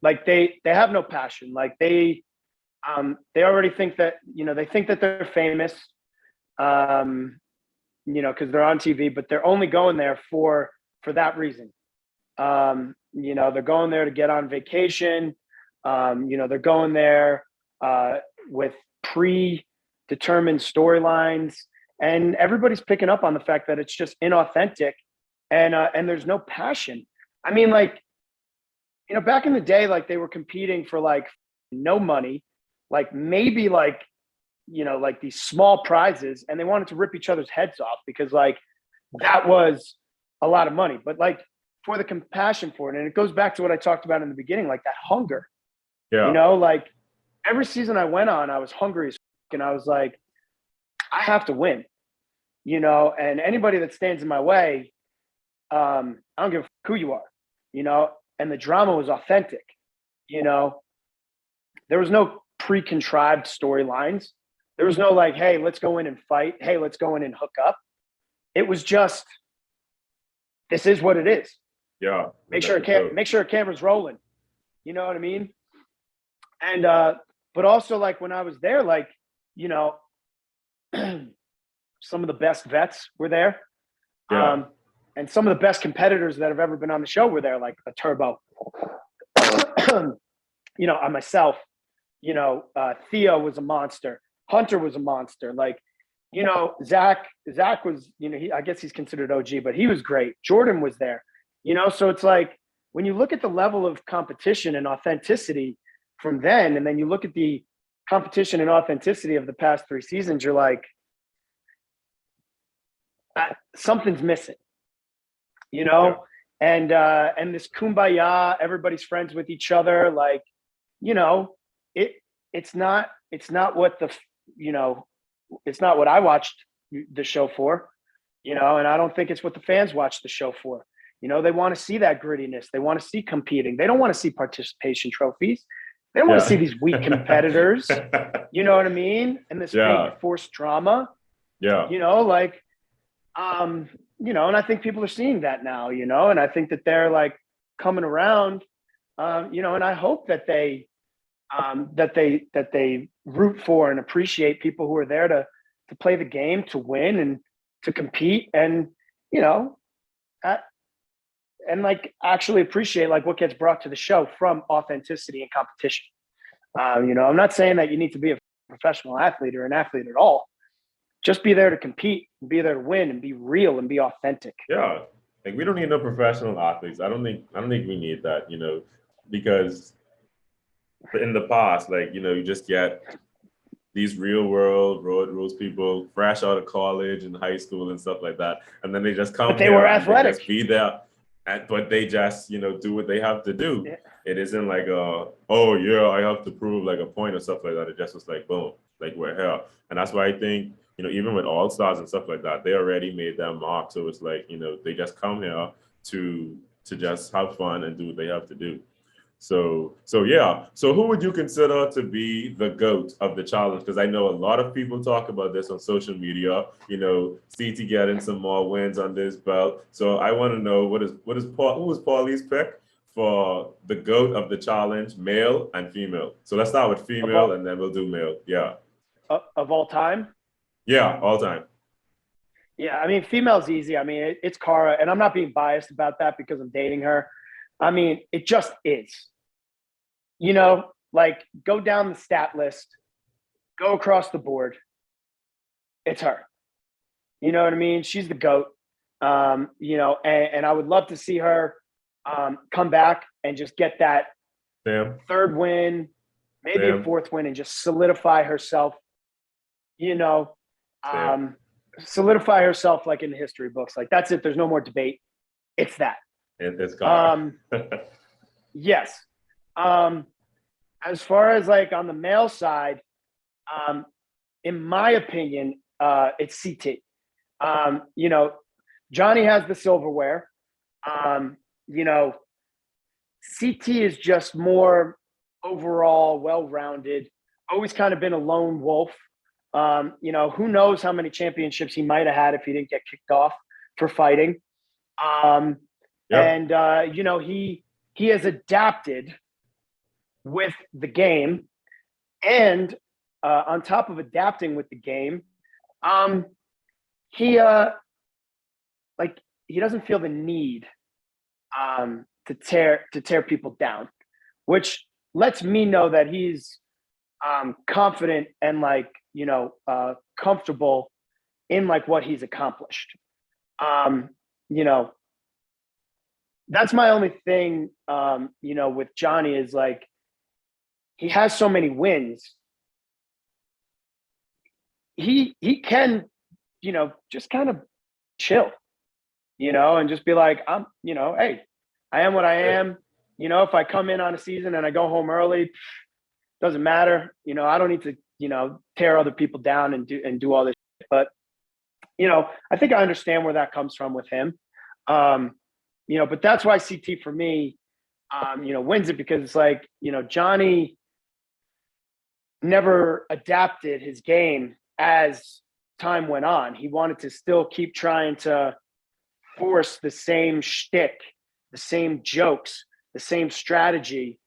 Like they have no passion. Like they already think that they think that they're famous, because they're on TV, but they're only going there for that reason. They're going there to get on vacation. They're going there with predetermined storylines, and everybody's picking up on the fact that it's just inauthentic, and there's no passion. I mean, like, back in the day, like they were competing for like no money, like maybe like, like these small prizes, and they wanted to rip each other's heads off because like that was a lot of money, but like for the compassion for it. And it goes back to what I talked about in the beginning, like that hunger, you know, like every season I went on, I was hungry as fuck, and I was like, I have to win, you know, and anybody that stands in my way, I don't give a fuck who you are, you know, and the drama was authentic, you know, there was no pre-contrived storylines. There was no like, hey, let's go in and fight. Hey, let's go in and hook up. It was just, this is what it is. Yeah. Make sure a camera's rolling. You know what I mean? And but also like when I was there, like, you know, some of the best vets were there. Yeah. And some of the best competitors that have ever been on the show were there, like a Turbo. You know, I myself, you know, Theo was a monster. Hunter was a monster. Like, you know, Zach was, you know, I guess he's considered OG, but he was great. Jordan was there, you know? So it's like, when you look at the level of competition and authenticity from then, and then you look at the competition and authenticity of the past 3 seasons, you're like, something's missing, you know? Yeah. And this kumbaya, everybody's friends with each other. Like, you know, it's not what the, you know, it's not what I watched the show for, you know, and I don't think it's what the fans watch the show for. You know, they want to see that grittiness. They want to see competing. They don't want to see participation trophies. They don't want to see these weak competitors. You know what I mean? And this fake forced drama. Yeah. You know, like, you know, and I think people are seeing that now, you know, and I think that they're like coming around, you know, and I hope that they root for and appreciate people who are there to play the game, to win and to compete, and, you know, and like actually appreciate like what gets brought to the show from authenticity and competition. You know, I'm not saying that you need to be a professional athlete or an athlete at all. Just be there to compete, and be there to win, and be real and be authentic. Yeah, like we don't need no professional athletes. I don't think we need that. You know, because in the past, like, you know, you just get these real world road rules people fresh out of college and high school and stuff like that, and then they just come. But they were athletic. They just be there, but they just, you know, do what they have to do. Yeah. It isn't like oh yeah, I have to prove like a point or stuff like that. It just was like boom, like we're here, and that's why I think, you know, even with All Stars and stuff like that, they already made their mark. So it's like, you know, they just come here to just have fun and do what they have to do. So yeah. So who would you consider to be the GOAT of the challenge? Because I know a lot of people talk about this on social media. You know, CT getting some more wins on this belt. So I want to know who was Paulie's pick for the GOAT of the challenge, male and female. So let's start with female and then we'll do male. Yeah. Of all time? Yeah, all time. Yeah, I mean, female's easy. I mean, it's Cara, and I'm not being biased about that because I'm dating her. I mean, it just is. You know, like, go down the stat list, go across the board. It's her. You know what I mean? She's the GOAT. You know, and I would love to see her come back and just get that third win, maybe a fourth win, and just solidify herself, you know, solidify herself like in the history books. Like, that's it. There's no more debate. It's that. It's gone. Yes. As far as like on the male side, in my opinion, it's CT. You know, Johnny has the silverware. You know, CT is just more overall well-rounded, always kind of been a lone wolf. You know, who knows how many championships he might have had if he didn't get kicked off for fighting. And, you know, he has adapted with the game, and on top of adapting with the game, he doesn't feel the need to tear people down, which lets me know that he's confident and like, you know, comfortable in like what he's accomplished. You know, that's my only thing, you know, with Johnny is like, he has so many wins. He can, you know, just kind of chill. and just be like, hey, I am what I am. If I come in on a season and I go home early, doesn't matter. I don't need to, tear other people down and do all this shit. But, I think I understand where that comes from with him. But that's why CT for me, wins it, because it's like, Johnny never adapted his game as time went on. He wanted to still keep trying to force the same shtick, the same jokes, the same strategy,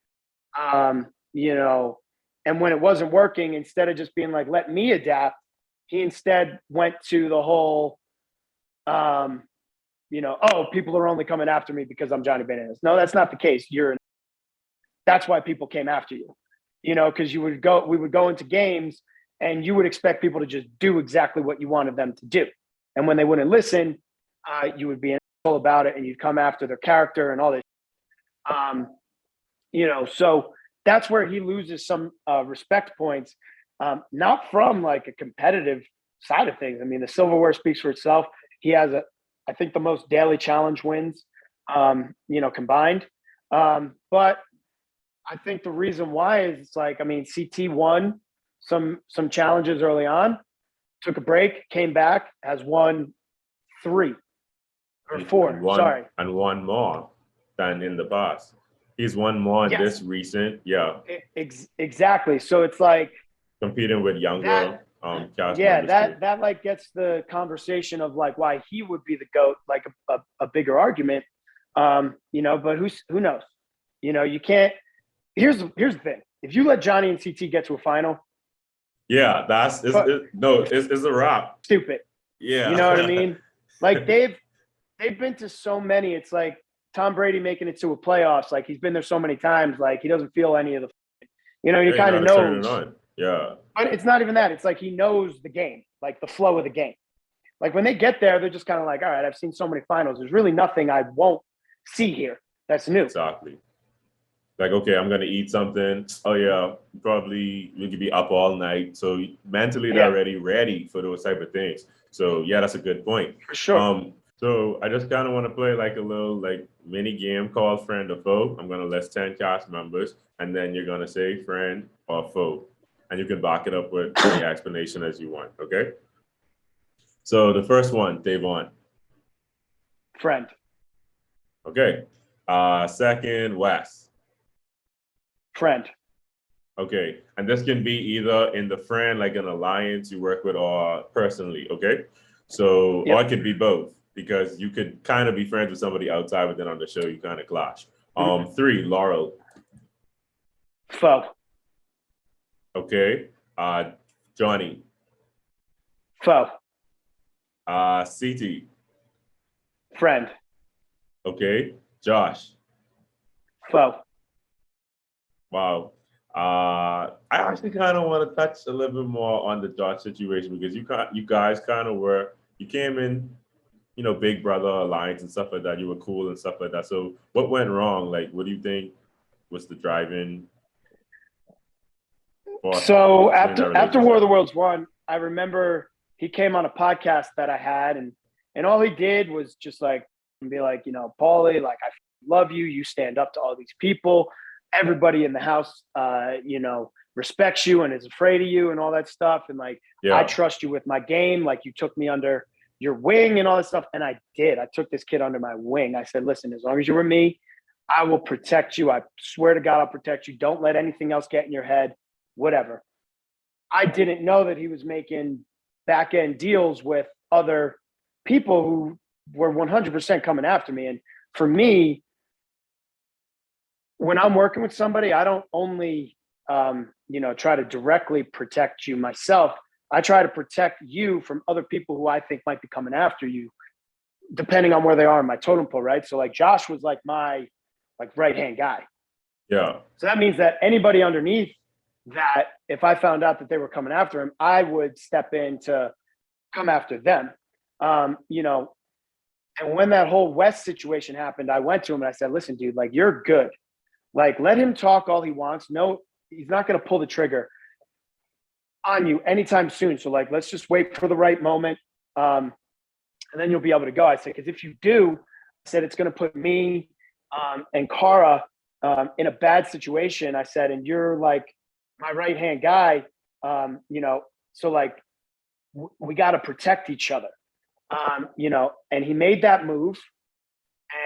and when it wasn't working, instead of just being like, let me adapt, he instead went to the whole, oh, people are only coming after me because I'm Johnny Bananas. No, that's not the case. That's why people came after you, because we would go into games and you would expect people to just do exactly what you wanted them to do. And when they wouldn't listen, you would be an asshole about it and you'd come after their character and all this. So that's where he loses some respect points, not from like a competitive side of things. I mean, the silverware speaks for itself. He has I think the most daily challenge wins, combined. But I think the reason why is it's like, I mean, CT won some challenges early on, took a break, came back, has won 3 or 4. And one more than in the past. He's won more in this recent, exactly. So it's like competing with younger cast members too. that like gets the conversation of like why he would be the GOAT, like a bigger argument. But who knows? You can't. Here's the thing: if you let Johnny and CT get to a final, it's a wrap. Stupid. Yeah, you know what I mean. Like they've been to so many. It's like Tom Brady making it to a playoffs. Like he's been there so many times. Like he doesn't feel any of the. He kind of knows. Yeah. But it's not even that. It's like he knows the game, like the flow of the game. Like when they get there, they're just kind of like, all right, I've seen so many finals. There's really nothing I won't see here that's new. Exactly. Like, okay, I'm going to eat something. Oh, yeah, probably we could be up all night. So mentally, they're already ready for those type of things. So, yeah, that's a good point. For sure. So I just kind of want to play like a little like mini game called Friend or Foe. I'm going to list 10 cast members, and then you're going to say friend or foe. And you can back it up with any explanation as you want, okay? So the first one, Devon. Friend. Okay. Second, Wes. Friend. Okay. And this can be either in the friend, like an alliance you work with, or personally, okay? So, or it could be both, because you could kind of be friends with somebody outside, but then on the show you kind of clash. 3, Laurel. Foe. Okay. Johnny. Foe. CT. Friend. Okay. Josh. Foe. Wow. I actually kind of want to touch a little bit more on the Josh situation, because you guys kind of you came in, Big Brother alliance and stuff like that. You were cool and stuff like that. So what went wrong? Like, what do you think was the driving? So after War of the Worlds 1, I remember he came on a podcast that I had, and all he did was just like be like, Paulie, like I love you. You stand up to all these people. Everybody in the house, respects you and is afraid of you and all that stuff. And like, I trust you with my game. Like you took me under your wing and all that stuff. And I did. I took this kid under my wing. I said, listen, as long as you're with me, I will protect you. I swear to God, I'll protect you. Don't let anything else get in your head, whatever. I didn't know that he was making back end deals with other people who were 100% coming after me. And for me, when I'm working with somebody, I don't only, try to directly protect you myself. I try to protect you from other people who I think might be coming after you, depending on where they are in my totem pole, right? So like Josh was like my right-hand guy. Yeah. So that means that anybody underneath that, if I found out that they were coming after him, I would step in to come after them. And when that whole West situation happened, I went to him and I said, listen, dude, like you're good. Like, let him talk all he wants. No, he's not going to pull the trigger on you anytime soon. So, like, let's just wait for the right moment. and then you'll be able to go. I said, because if you do, I said, it's going to put me and Cara in a bad situation. I said, and you're like my right-hand guy, so like we got to protect each other, and he made that move.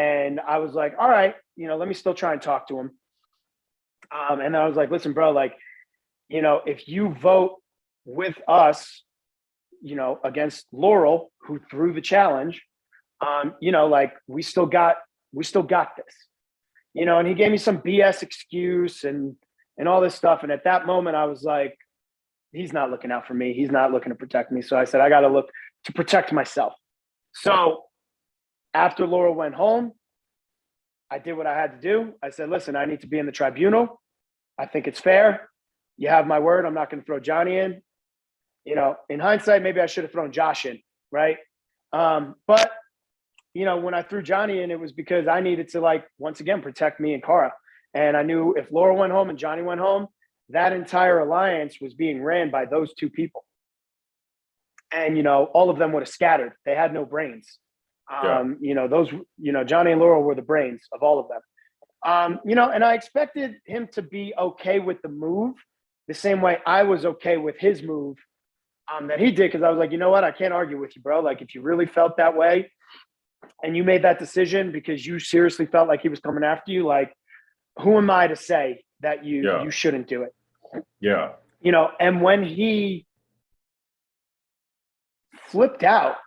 And I was like, all right, let me still try and talk to him. And then I was like, listen, bro, like, if you vote with us, against Laurel, who threw the challenge, like we still got this, and he gave me some BS excuse and all this stuff. And at that moment I was like, he's not looking out for me. He's not looking to protect me. So I said, I got to look to protect myself. So after Laurel went home, I did what I had to do. I said, listen, I need to be in the tribunal. I think it's fair. You have my word. I'm not going to throw Johnny in. In hindsight, maybe I should have thrown Josh in, right? But, when I threw Johnny in, it was because I needed to, like, once again, protect me and Cara. And I knew if Laurel went home and Johnny went home, that entire alliance was being ran by those two people. And, all of them would have scattered. They had no brains. Johnny and Laurel were the brains of all of them. And I expected him to be okay with the move the same way I was okay with his move that he did. Cause I was like, you know what? I can't argue with you, bro. Like, if you really felt that way and you made that decision because you seriously felt like he was coming after you, like, who am I to say that you shouldn't do it? Yeah. And when he flipped out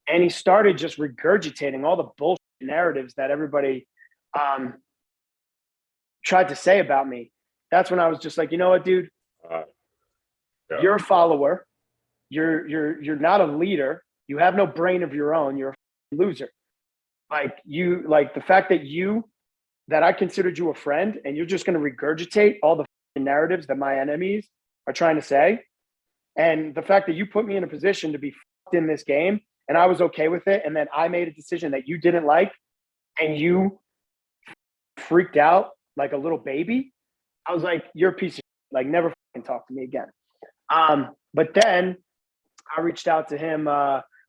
and he started just regurgitating all the bullshit narratives that everybody tried to say about me, that's when I was just like, you know what, dude? You're a follower. You're not a leader. You have no brain of your own. You're a loser. Like, the fact that I considered you a friend and you're just going to regurgitate all the narratives that my enemies are trying to say. And the fact that you put me in a position to be in this game and I was okay with it. And then I made a decision that you didn't like and you freaked out like a little baby. I was like, you're a piece of shit. Like, never talk to me again. But then I reached out to him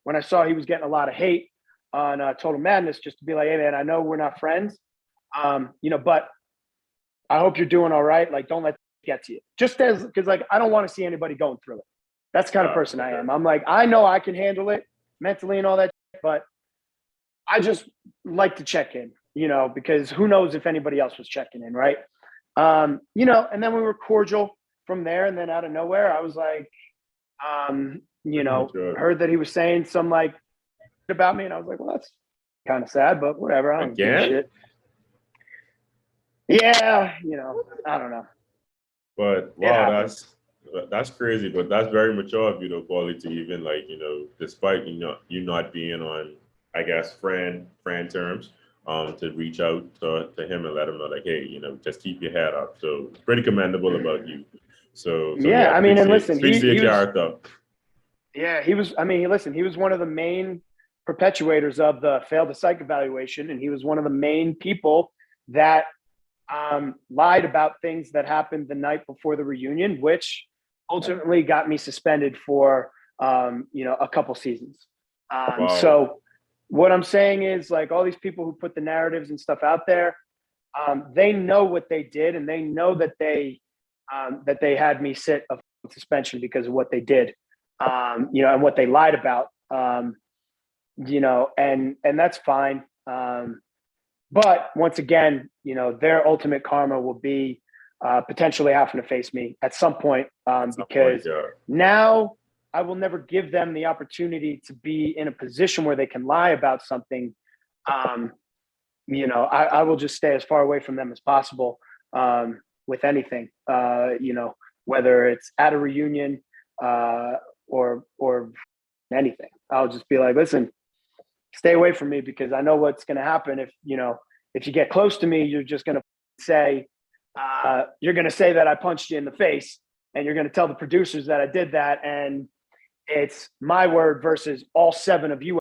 when I saw he was getting a lot of hate on Total Madness, just to be like, hey man, I know we're not friends, but I hope you're doing all right. Like, don't let it get to you. Because like, I don't want to see anybody going through it. That's the kind of person I am. I'm like, I know I can handle it mentally and all that, but I just like to check in, because who knows if anybody else was checking in, right? And then we were cordial from there. And then out of nowhere, I was like, heard that he was saying some like about me. And I was like, well, that's kind of sad, but whatever. I don't give a shit. Yeah. I don't know. But wow, that's crazy. But that's very mature of you, though, Paulie, to even like, despite, you not being on, I guess, friend terms, to reach out to him and let him know, like, hey, just keep your head up. So it's pretty commendable about you. So yeah, I mean, and listen, speaks to your character. Yeah, he was one of the main perpetuators of the failed the psych evaluation. And he was one of the main people that lied about things that happened the night before the reunion, which ultimately got me suspended for, a couple seasons. Wow. So what I'm saying is, like, all these people who put the narratives and stuff out there, they know what they did, and they know that they had me sit a suspension because of what they did, and what they lied about, and that's fine. But once again, their ultimate karma will be potentially having to face me at some point, because now I will never give them the opportunity to be in a position where they can lie about something. I will just stay as far away from them as possible with anything, whether it's at a reunion or anything. I'll just be like, listen, stay away from me, because I know what's going to happen if you get close to me. You're just going to say that I punched you in the face, and you're going to tell the producers that I did that, and it's my word versus all 7 of you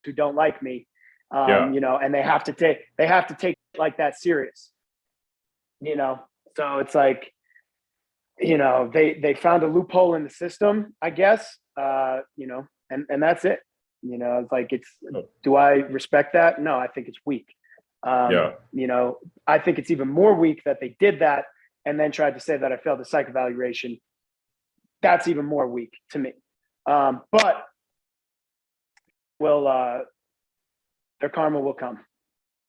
who don't like me, and they have to take it like that serious, so it's like, they found a loophole in the system, I guess, and that's it. You know, it's like, Oh. do I respect that? No, I think it's weak. You know, I think it's even more weak that they did that and then tried to say that I failed the psych evaluation. That's even more weak to me. But their karma will come.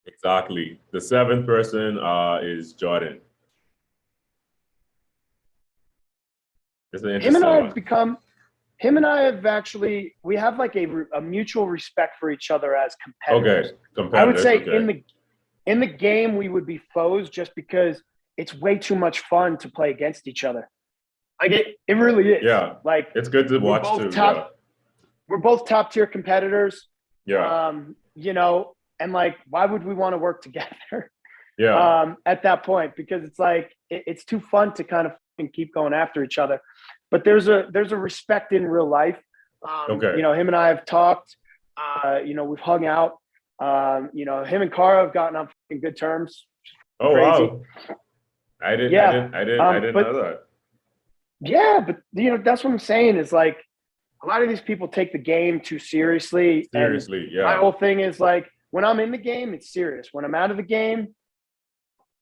Exactly. The seventh person is Jordan. It's an interesting one. Him and I have actually, we have like a mutual respect for each other as competitors. Okay, competitors. I would say in the game, we would be foes just because it's way too much fun to play against each other. Like it really is. Yeah. Like it's good to watch too. We're both top tier competitors. Yeah. You know, and like, why would we want to work together? Yeah. At that point, because it's like, it's too fun to kind of keep going after each other. But there's a respect in real life. Okay. You know, him and I have talked. You know, we've hung out. You know, him and Cara have gotten on good terms. Oh, crazy. wow. I didn't know that. Yeah, but you know, that's what I'm saying is like, a lot of these people take the game too seriously. Seriously, yeah. My whole thing is like, when I'm in the game, it's serious. When I'm out of the game,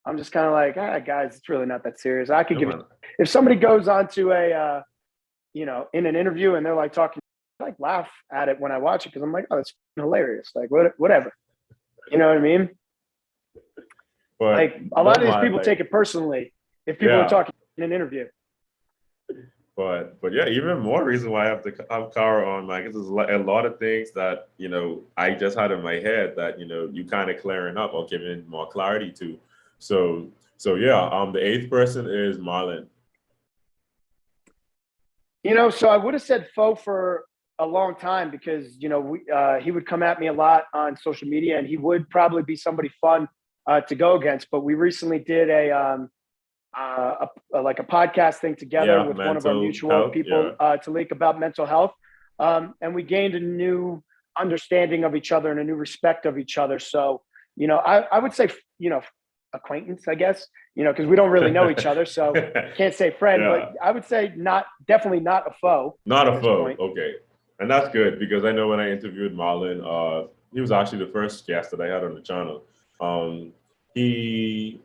I'm just kind of like, all right, guys, it's really not that serious. I could give it. If somebody goes on to a, you know, in an interview and they're like talking, I like laugh at it when I watch it because I'm like, oh, it's hilarious. Like whatever. You know what I mean? But like a lot of these people take it personally if people are talking in an interview. But yeah, even more reason why I have to have Cara on, like, because there's a lot of things that, you know, I just had in my head that, you know, you kind of clearing up or giving more clarity to. So yeah, the eighth person is Marlon. You know, so I would have said foe for a long time because, you know, he would come at me a lot on social media and he would probably be somebody fun to go against. But we recently did a podcast thing together with one of our mutual people, Talik, about mental health. And we gained a new understanding of each other and a new respect of each other. So, you know, I would say, you know, acquaintance, I guess, you know, because we don't really know each other. So can't say friend, but I would say definitely not a foe. Not a foe. Point. Okay. And that's good because I know when I interviewed Marlon, he was actually the first guest that I had on the channel. He,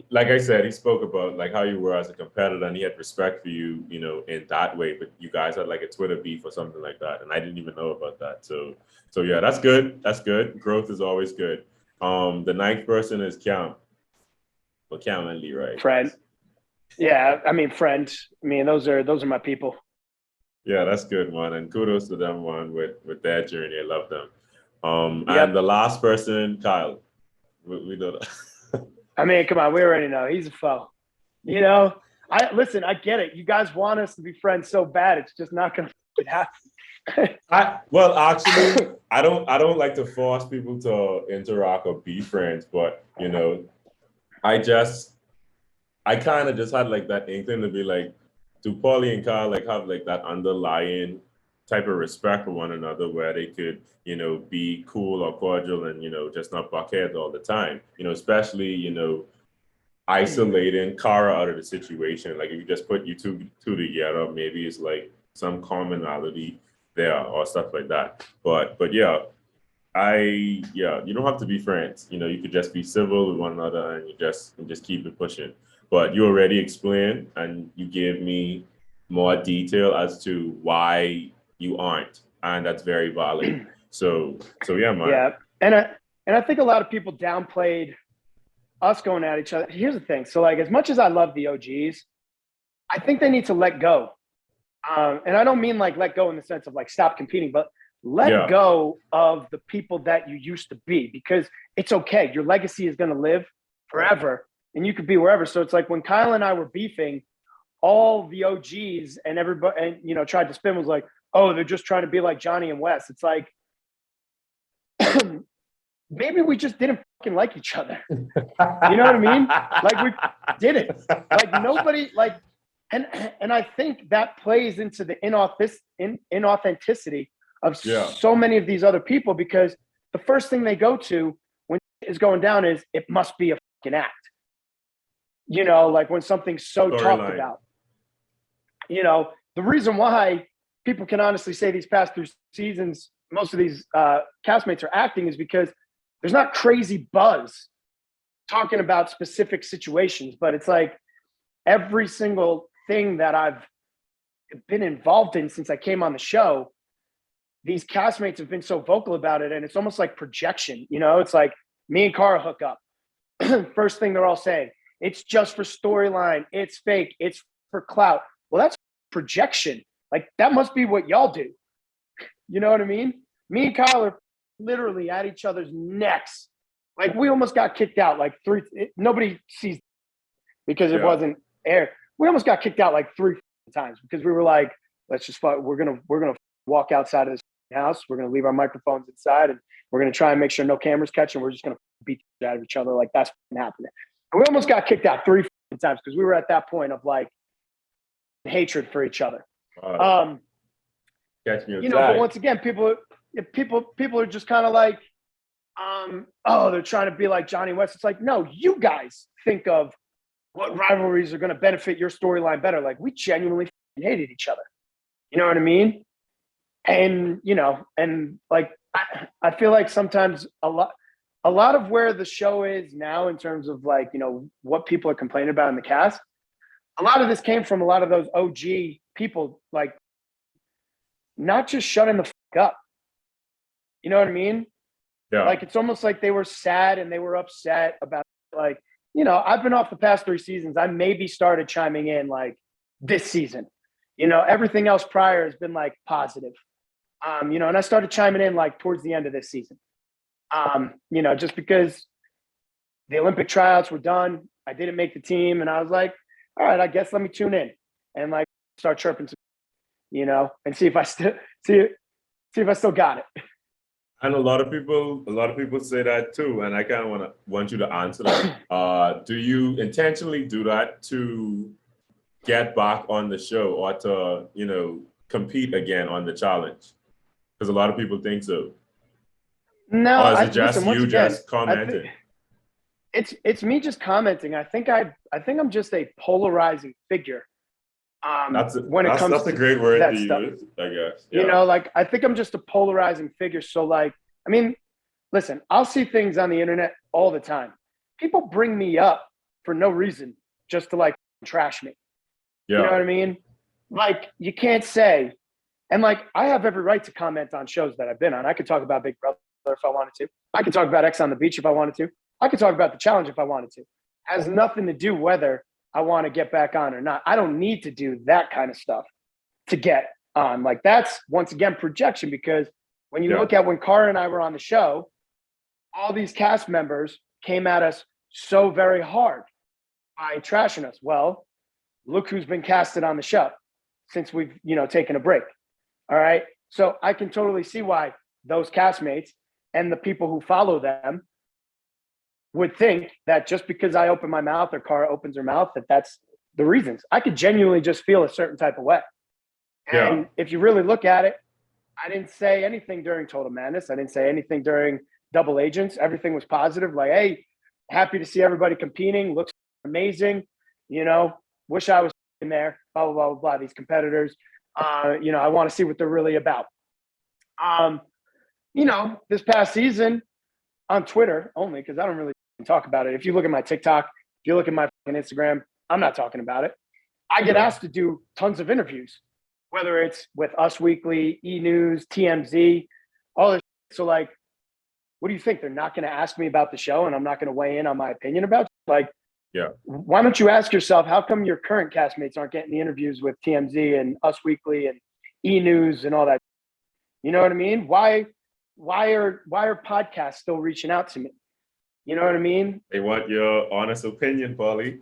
like I said, he spoke about like how you were as a competitor and he had respect for you, you know, in that way, but you guys had like a Twitter beef or something like that. And I didn't even know about that. So yeah, that's good. That's good. Growth is always good. The ninth person is Cam. Well, Cam and Leroy. Friend. Yeah, I mean, friend. I mean, those are my people. Yeah, that's good, man. And kudos to them, man, with their journey. I love them. And the last person, Kyle. We know that. I mean, come on, we already know he's a foe. You know, listen, I get it. You guys want us to be friends so bad, it's just not going to happen. Actually, I don't like to force people to interact or be friends, but you know, I kind of just had like that inkling to be like, do Paulie and Kyle like have like that underlying type of respect for one another where they could, you know, be cool or cordial and, you know, just not buck heads all the time, you know, especially, you know, isolating Cara out of the situation. Like if you just put you two together, maybe it's like some commonality there or stuff like that. But yeah, you don't have to be friends. You know, you could just be civil with one another and you just keep it pushing. But you already explained and you gave me more detail as to why you aren't, and that's very valid. So yeah, man. Yeah, and I think a lot of people downplayed us going at each other. Here's the thing. So like, as much as I love the OGs, I think they need to let go. And I don't mean like let go in the sense of like stop competing, but let go of the people that you used to be, because it's okay. Your legacy is going to live forever and you could be wherever. So it's like when Kyle and I were beefing, all the OGs and everybody, and, you know, tried to spin was like, oh, they're just trying to be like Johnny and Wes. It's like, maybe we just didn't fucking like each other. You know what I mean? Like we didn't. Like nobody, like, and I think that plays into the inauthenticity of so many of these other people, because the first thing they go to when is going down is it must be a fucking act. You know, like when something's so talked about. You know, the reason why people can honestly say these past 3 seasons, most of these castmates are acting is because there's not crazy buzz talking about specific situations, but it's like every single thing that I've been involved in since I came on the show, these castmates have been so vocal about it. And it's almost like projection, you know, it's like me and Cara hook up. First thing they're all saying, it's just for storyline. It's fake. It's for clout. Well, that's projection. Like that must be what y'all do. You know what I mean? Me and Kyle are literally at each other's necks. Like we almost got kicked out like nobody sees because it wasn't air. We almost got kicked out like 3 times because we were like, let's just fuck, we're gonna walk outside of this house. We're gonna leave our microphones inside and we're gonna try and make sure no cameras catch and we're just gonna beat the shit out of each other. Like that's happening. And we almost got kicked out 3 times because we were at that point of like hatred for each other. Catch me you know, but once again, people are just kind of like, oh, they're trying to be like Johnny West. It's like, no, you guys think of what rivalries are going to benefit your storyline better. Like we genuinely hated each other. You know what I mean? And, you know, and like, I feel like sometimes a lot of where the show is now in terms of like, you know, what people are complaining about in the cast, a lot of this came from a lot of those OG people, like not just shutting the fuck up. You know what I mean? Yeah. Like, it's almost like they were sad and they were upset about like, you know, I've been off the past 3 seasons. I maybe started chiming in like this season, you know, everything else prior has been like positive. You know, and I started chiming in like towards the end of this season. You know, just because the Olympic tryouts were done, I didn't make the team and I was like, all right, I guess let me tune in and like start chirping some, you know, and see if I still got it. And a lot of people say that too, and I kind of want you to answer that. Do you intentionally do that to get back on the show or to, you know, compete again on the challenge? Because a lot of people think so. No, or is it just just commenting? It's me just commenting. I think I'm just a polarizing figure. That's a great word to use, I guess. Yeah. You know, like I think I'm just a polarizing figure. So like, I mean, listen, I'll see things on the internet all the time. People bring me up for no reason just to like trash me. Yeah. You know what I mean? Like you can't say, and like I have every right to comment on shows that I've been on. I could talk about Big Brother if I wanted to. I could talk about X on the Beach if I wanted to. I could talk about the challenge if I wanted to. It has nothing to do whether I want to get back on or not. I don't need to do that kind of stuff to get on. Like that's once again projection, because when you look at when Cara and I were on the show, all these cast members came at us so very hard by trashing us. Well, look who's been casted on the show since we've, you know, taken a break. All right. So I can totally see why those castmates and the people who follow them would think that just because I open my mouth or Cara opens her mouth, that's the reasons. I could genuinely just feel a certain type of way. And if you really look at it, I didn't say anything during Total Madness. I didn't say anything during Double Agents. Everything was positive. Like, hey, happy to see everybody competing. Looks amazing. You know, wish I was in there. Blah, blah, blah, blah, blah. These competitors, you know, I want to see what they're really about. You know, this past season on Twitter only, because I don't really talk about it. If you look at my TikTok, if you look at my Instagram, I'm not talking about it. I get asked to do tons of interviews, whether it's with Us Weekly, E! News, TMZ, all this. So like, what do you think? They're not going to ask me about the show and I'm not going to weigh in on my opinion about it? Like, why don't you ask yourself, how come your current castmates aren't getting the interviews with TMZ and Us Weekly and E! News and all that? You know what I mean? Why are podcasts still reaching out to me? You know what I mean? They want your honest opinion, Paulie.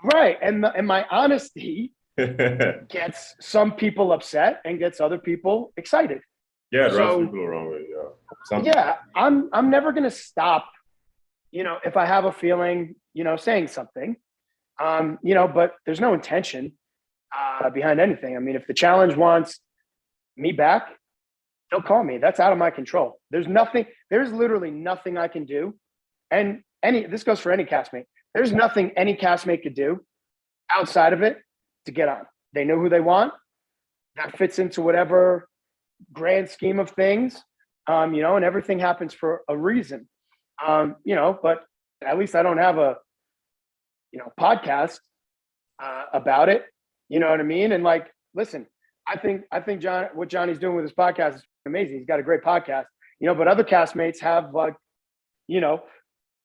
Right. And my honesty gets some people upset and gets other people excited. Yeah, it rubs people the wrong way. Yeah. I'm never gonna stop, you know, if I have a feeling, you know, saying something. You know, but there's no intention behind anything. I mean, if the challenge wants me back, they'll call me. That's out of my control. There's literally nothing I can do. And this goes for any castmate. There's nothing any castmate could do outside of it to get on. They know who they want. that fits into whatever grand scheme of things, you know, and everything happens for a reason, you know, but at least I don't have a, you know, podcast about it. You know what I mean? And like, listen, I think what Johnny's doing with his podcast is amazing. He's got a great podcast, you know, but other castmates have like, you know,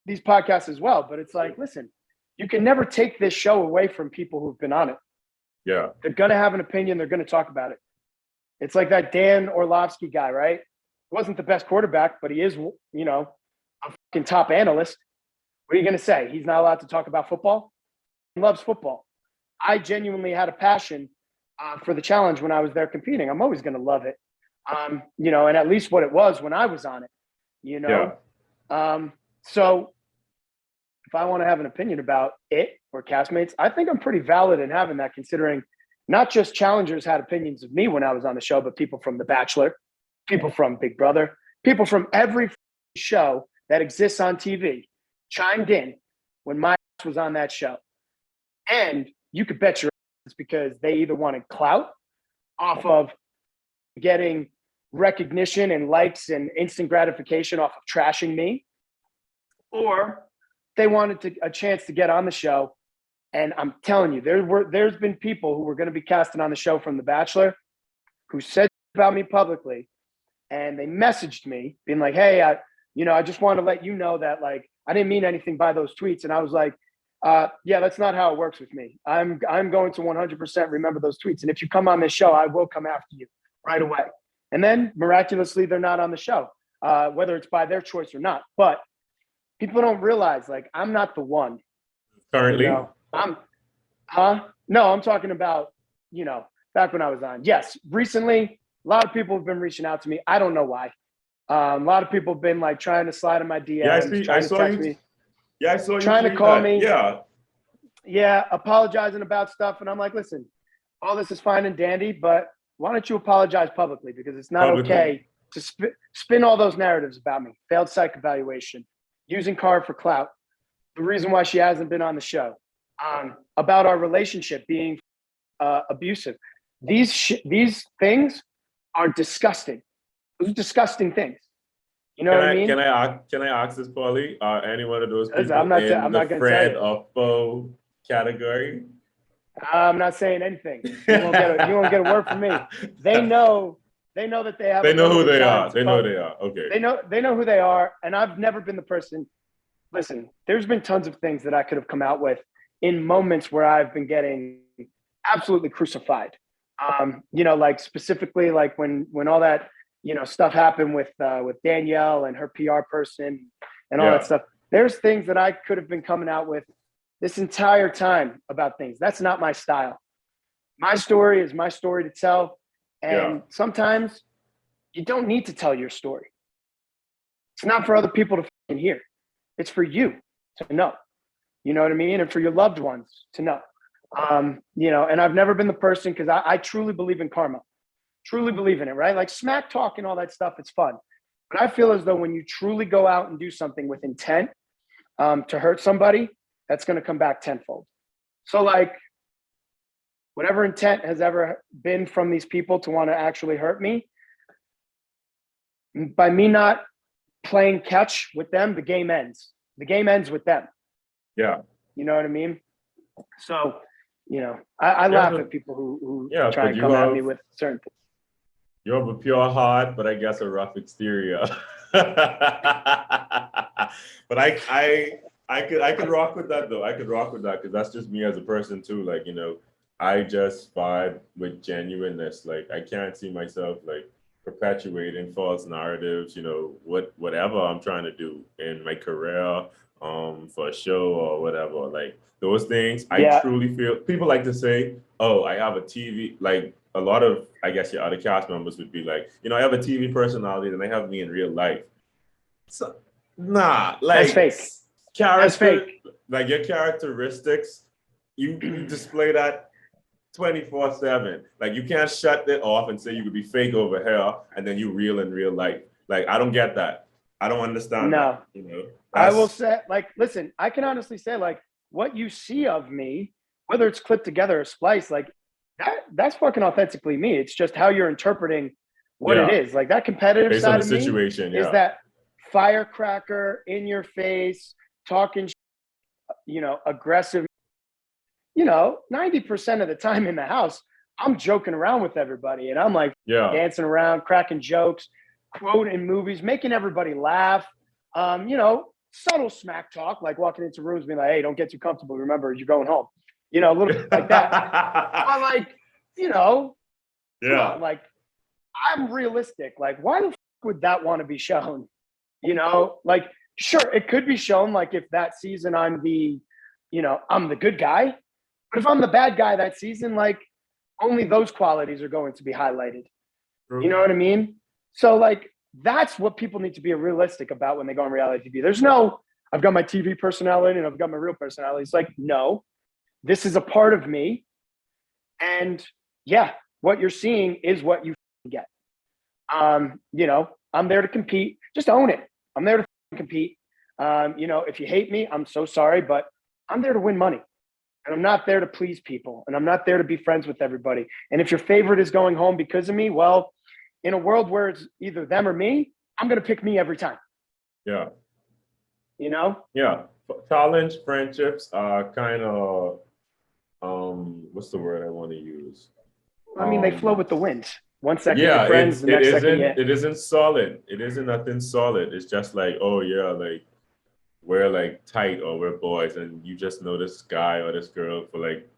these podcasts as well. But it's like, listen, you can never take this show away from people who've been on it. Yeah. They're going to have an opinion. They're going to talk about it. It's like that Dan Orlovsky guy, right? Wasn't the best quarterback, but he is, you know, a fucking top analyst. What are you going to say? He's not allowed to talk about football? He loves football. I genuinely had a passion for the challenge when I was there competing. I'm always going to love it, you know, and at least what it was when I was on it, you know. Yeah. So if I want to have an opinion about it or castmates, I think I'm pretty valid in having that, considering not just challengers had opinions of me when I was on the show, but people from The Bachelor, people from Big Brother, people from every show that exists on TV chimed in when my ass was on that show. And you could bet your ass because they either wanted clout off of getting recognition and likes and instant gratification off of trashing me, or they wanted a chance to get on the show. And I'm telling you, there's been people who were going to be casted on the show from The Bachelor who said about me publicly, and they messaged me being like, hey, I just want to let you know that, like, I didn't mean anything by those tweets. And I was like, yeah, that's not how it works with me. I'm going to 100% remember those tweets. And if you come on this show, I will come after you right away. And then miraculously, they're not on the show, whether it's by their choice or not. But people don't realize, like, I'm not the one. Currently? You know? No, I'm talking about, you know, back when I was on. Yes, recently, a lot of people have been reaching out to me. I don't know why. A lot of people have been like trying to slide in my DMs. I saw you. Me. Yeah, I saw you. Trying to call me. Yeah. Yeah, apologizing about stuff. And I'm like, listen, all this is fine and dandy, but why don't you apologize publicly? Because it's not okay to spin all those narratives about me. Failed psych evaluation, using Cara for clout, the reason why she hasn't been on the show, about our relationship being abusive. These things are disgusting. Those are disgusting things. You know what I mean? Can I ask this, Paulie? Are any one of those people I'm not the gonna friend or foe category? I'm not saying anything. You won't get a word from me. They know that they have. They know who they are. They know they are. Okay. They know who they are, and I've never been the person. Listen, there's been tons of things that I could have come out with in moments where I've been getting absolutely crucified. You know, like specifically like when all that, you know, stuff happened with Danielle and her PR person and all that stuff. There's things that I could have been coming out with this entire time about things. That's not my style. My story is my story to tell. And sometimes you don't need to tell your story. It's not for other people to fucking hear. It's for you to know. You know what I mean? And for your loved ones to know. You know, and I've never been the person, because I truly believe in karma. Truly believe in it, right? Like smack talk and all that stuff, it's fun. But I feel as though when you truly go out and do something with intent to hurt somebody, that's going to come back tenfold. So like whatever intent has ever been from these people to want to actually hurt me, by me not playing catch with them, the game ends. The game ends with them. Yeah. You know what I mean? So, you know, I laugh at people who try and come at me with certain things. You have a pure heart, but I guess a rough exterior. But I could rock with that though. I could rock with that because that's just me as a person too. Like, you know, I just vibe with genuineness. Like I can't see myself like perpetuating false narratives, you know, whatever I'm trying to do in my career, for a show or whatever. Like those things, I truly feel people like to say, oh, I have a TV, like a lot of, I guess your other cast members would be like, you know, I have a TV personality and they have me in real life. So, nah, like that's fake. That's fake. Like your characteristics, you display that 24/7. Like you can't shut it off and say you could be fake over here and then you real in real life. Like I don't get that. I don't understand that. You know, I will say, like, listen, I can honestly say, like, what you see of me, whether it's clipped together or spliced, like, that's fucking authentically me. It's just how you're interpreting what it Yeah. is. Like that competitive Based on side the of me situation. is Yeah. that firecracker in your face, talking, aggressive. 90% of the time in the house, I'm joking around with everybody and I'm like Yeah. dancing around, cracking jokes, quoting movies, making everybody laugh. Subtle smack talk, like walking into rooms being like, hey, don't get too comfortable. Remember, you're going home. A little bit like that. But like, come Yeah. on, like I'm realistic. Like, why the fuck would that want to be shown? Like, sure, it could be shown like if that season I'm I'm the good guy. But if I'm the bad guy that season, like only those qualities are going to be highlighted. True. You know what I mean? So like that's what people need to be realistic about when they go on reality TV. There's no, I've got my TV personality and I've got my real personality. It's like, no, this is a part of me. And yeah, what you're seeing is what you get. I'm there to compete. Just own it. I'm there to compete. If you hate me, I'm so sorry, but I'm there to win money. And I'm not there to please people. And I'm not there to be friends with everybody. And if your favorite is going home because of me, well, in a world where it's either them or me, I'm going to pick me every time. Yeah. Yeah. Challenge friendships are kind of, what's the word I want to use? I mean, they flow with the wind. 1 second yeah, you're friends, the next second it isn't solid. It isn't nothing solid. It's just like, oh yeah, like we're like tight or we're boys, and you just know this guy or this girl for like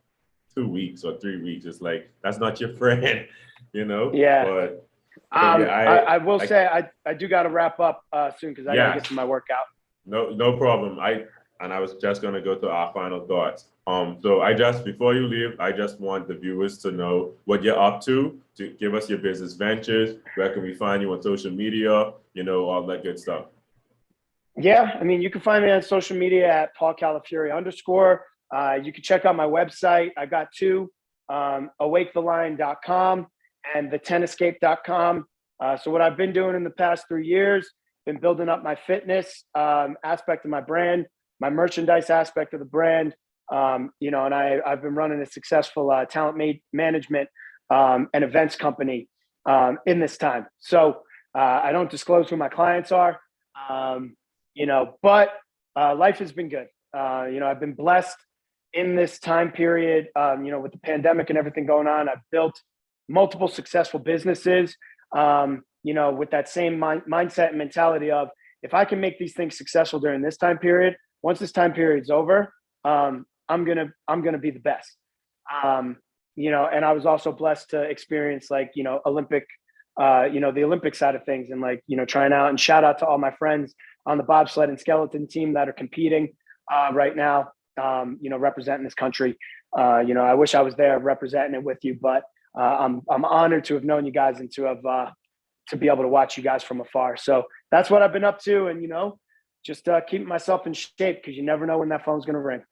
2 weeks or 3 weeks. It's like that's not your friend, Yeah. But yeah, I will say I do got to wrap up soon because I got to get to my workout. No problem. I was just gonna go to our final thoughts. So before you leave, I just want the viewers to know what you're up to give us your business ventures. Where can we find you on social media? All that good stuff. Yeah, I mean, you can find me on social media at Paulie Calafiore _. You can check out my website. I got two, awaketheline.com and thetenescape.com. So what I've been doing in the past 3 years, been building up my fitness aspect of my brand, my merchandise aspect of the brand, and I've been running a successful talent management and events company in this time. So I don't disclose who my clients are, but life has been good. I've been blessed in this time period, with the pandemic and everything going on. I've built multiple successful businesses, with that same mindset and mentality of if I can make these things successful during this time period, once this time period's over, I'm gonna be the best. And I was also blessed to experience Olympic, the Olympic side of things and trying out, and shout out to all my friends on the bobsled and skeleton team that are competing right now, representing this country. I wish I was there representing it with you, but I'm honored to have known you guys and to have to be able to watch you guys from afar. So that's what I've been up to, and just keeping myself in shape because you never know when that phone's going to ring.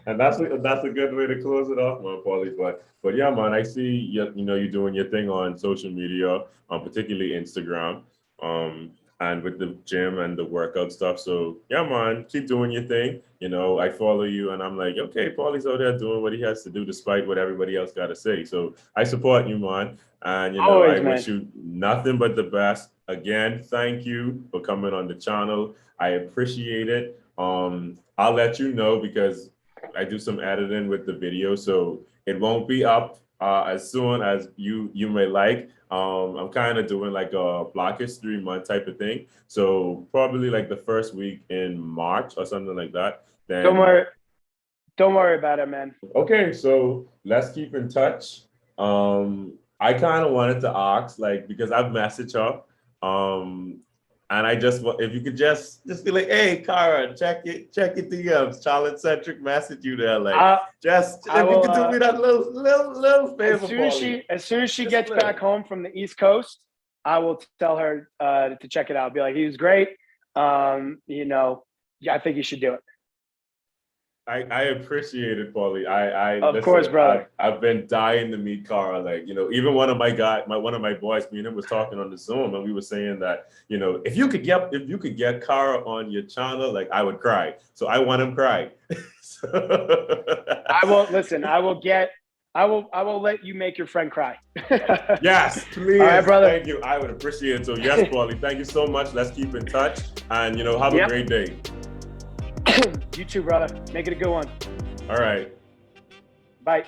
And that's a good way to close it off, man, Paulie. But yeah, man, I see you're doing your thing on social media, particularly Instagram, and with the gym and the workout stuff. So yeah, man, keep doing your thing. I follow you and I'm like, okay, Paulie's out there doing what he has to do despite what everybody else got to say. So I support you, man. And Always, I wish you nothing but the best. Again, thank you for coming on the channel. I appreciate it. I'll let you know because I do some editing with the video, so it won't be up as soon as you may like. I'm kind of doing like a Black History Month type of thing, so probably like the first week in March or something like that. Then don't worry about it, man. Okay, so let's keep in touch. I kind of wanted to ask, because I've messaged her, and I just, if you could just be like, hey, Cara, check your DMs, ChallengeCentric message you there, if you could do me that little favor. As soon as she gets back home from the East Coast, I will tell her to check it out. I'll be like, he was great. I think you should do it. I appreciate it, Paulie. Of course, brother. I've been dying to meet Cara. Like, you know, even one of my boys, me and him was talking on the Zoom, and we were saying that, you know, if you could get Cara on your channel, like, I would cry. So I want him cry. I will listen. I will let you make your friend cry. Yes, please. All right, brother. Thank you. I would appreciate it. So yes, Paulie, thank you so much. Let's keep in touch, and, you know, have a great day. You too, brother. Make it a good one. All right. Bye.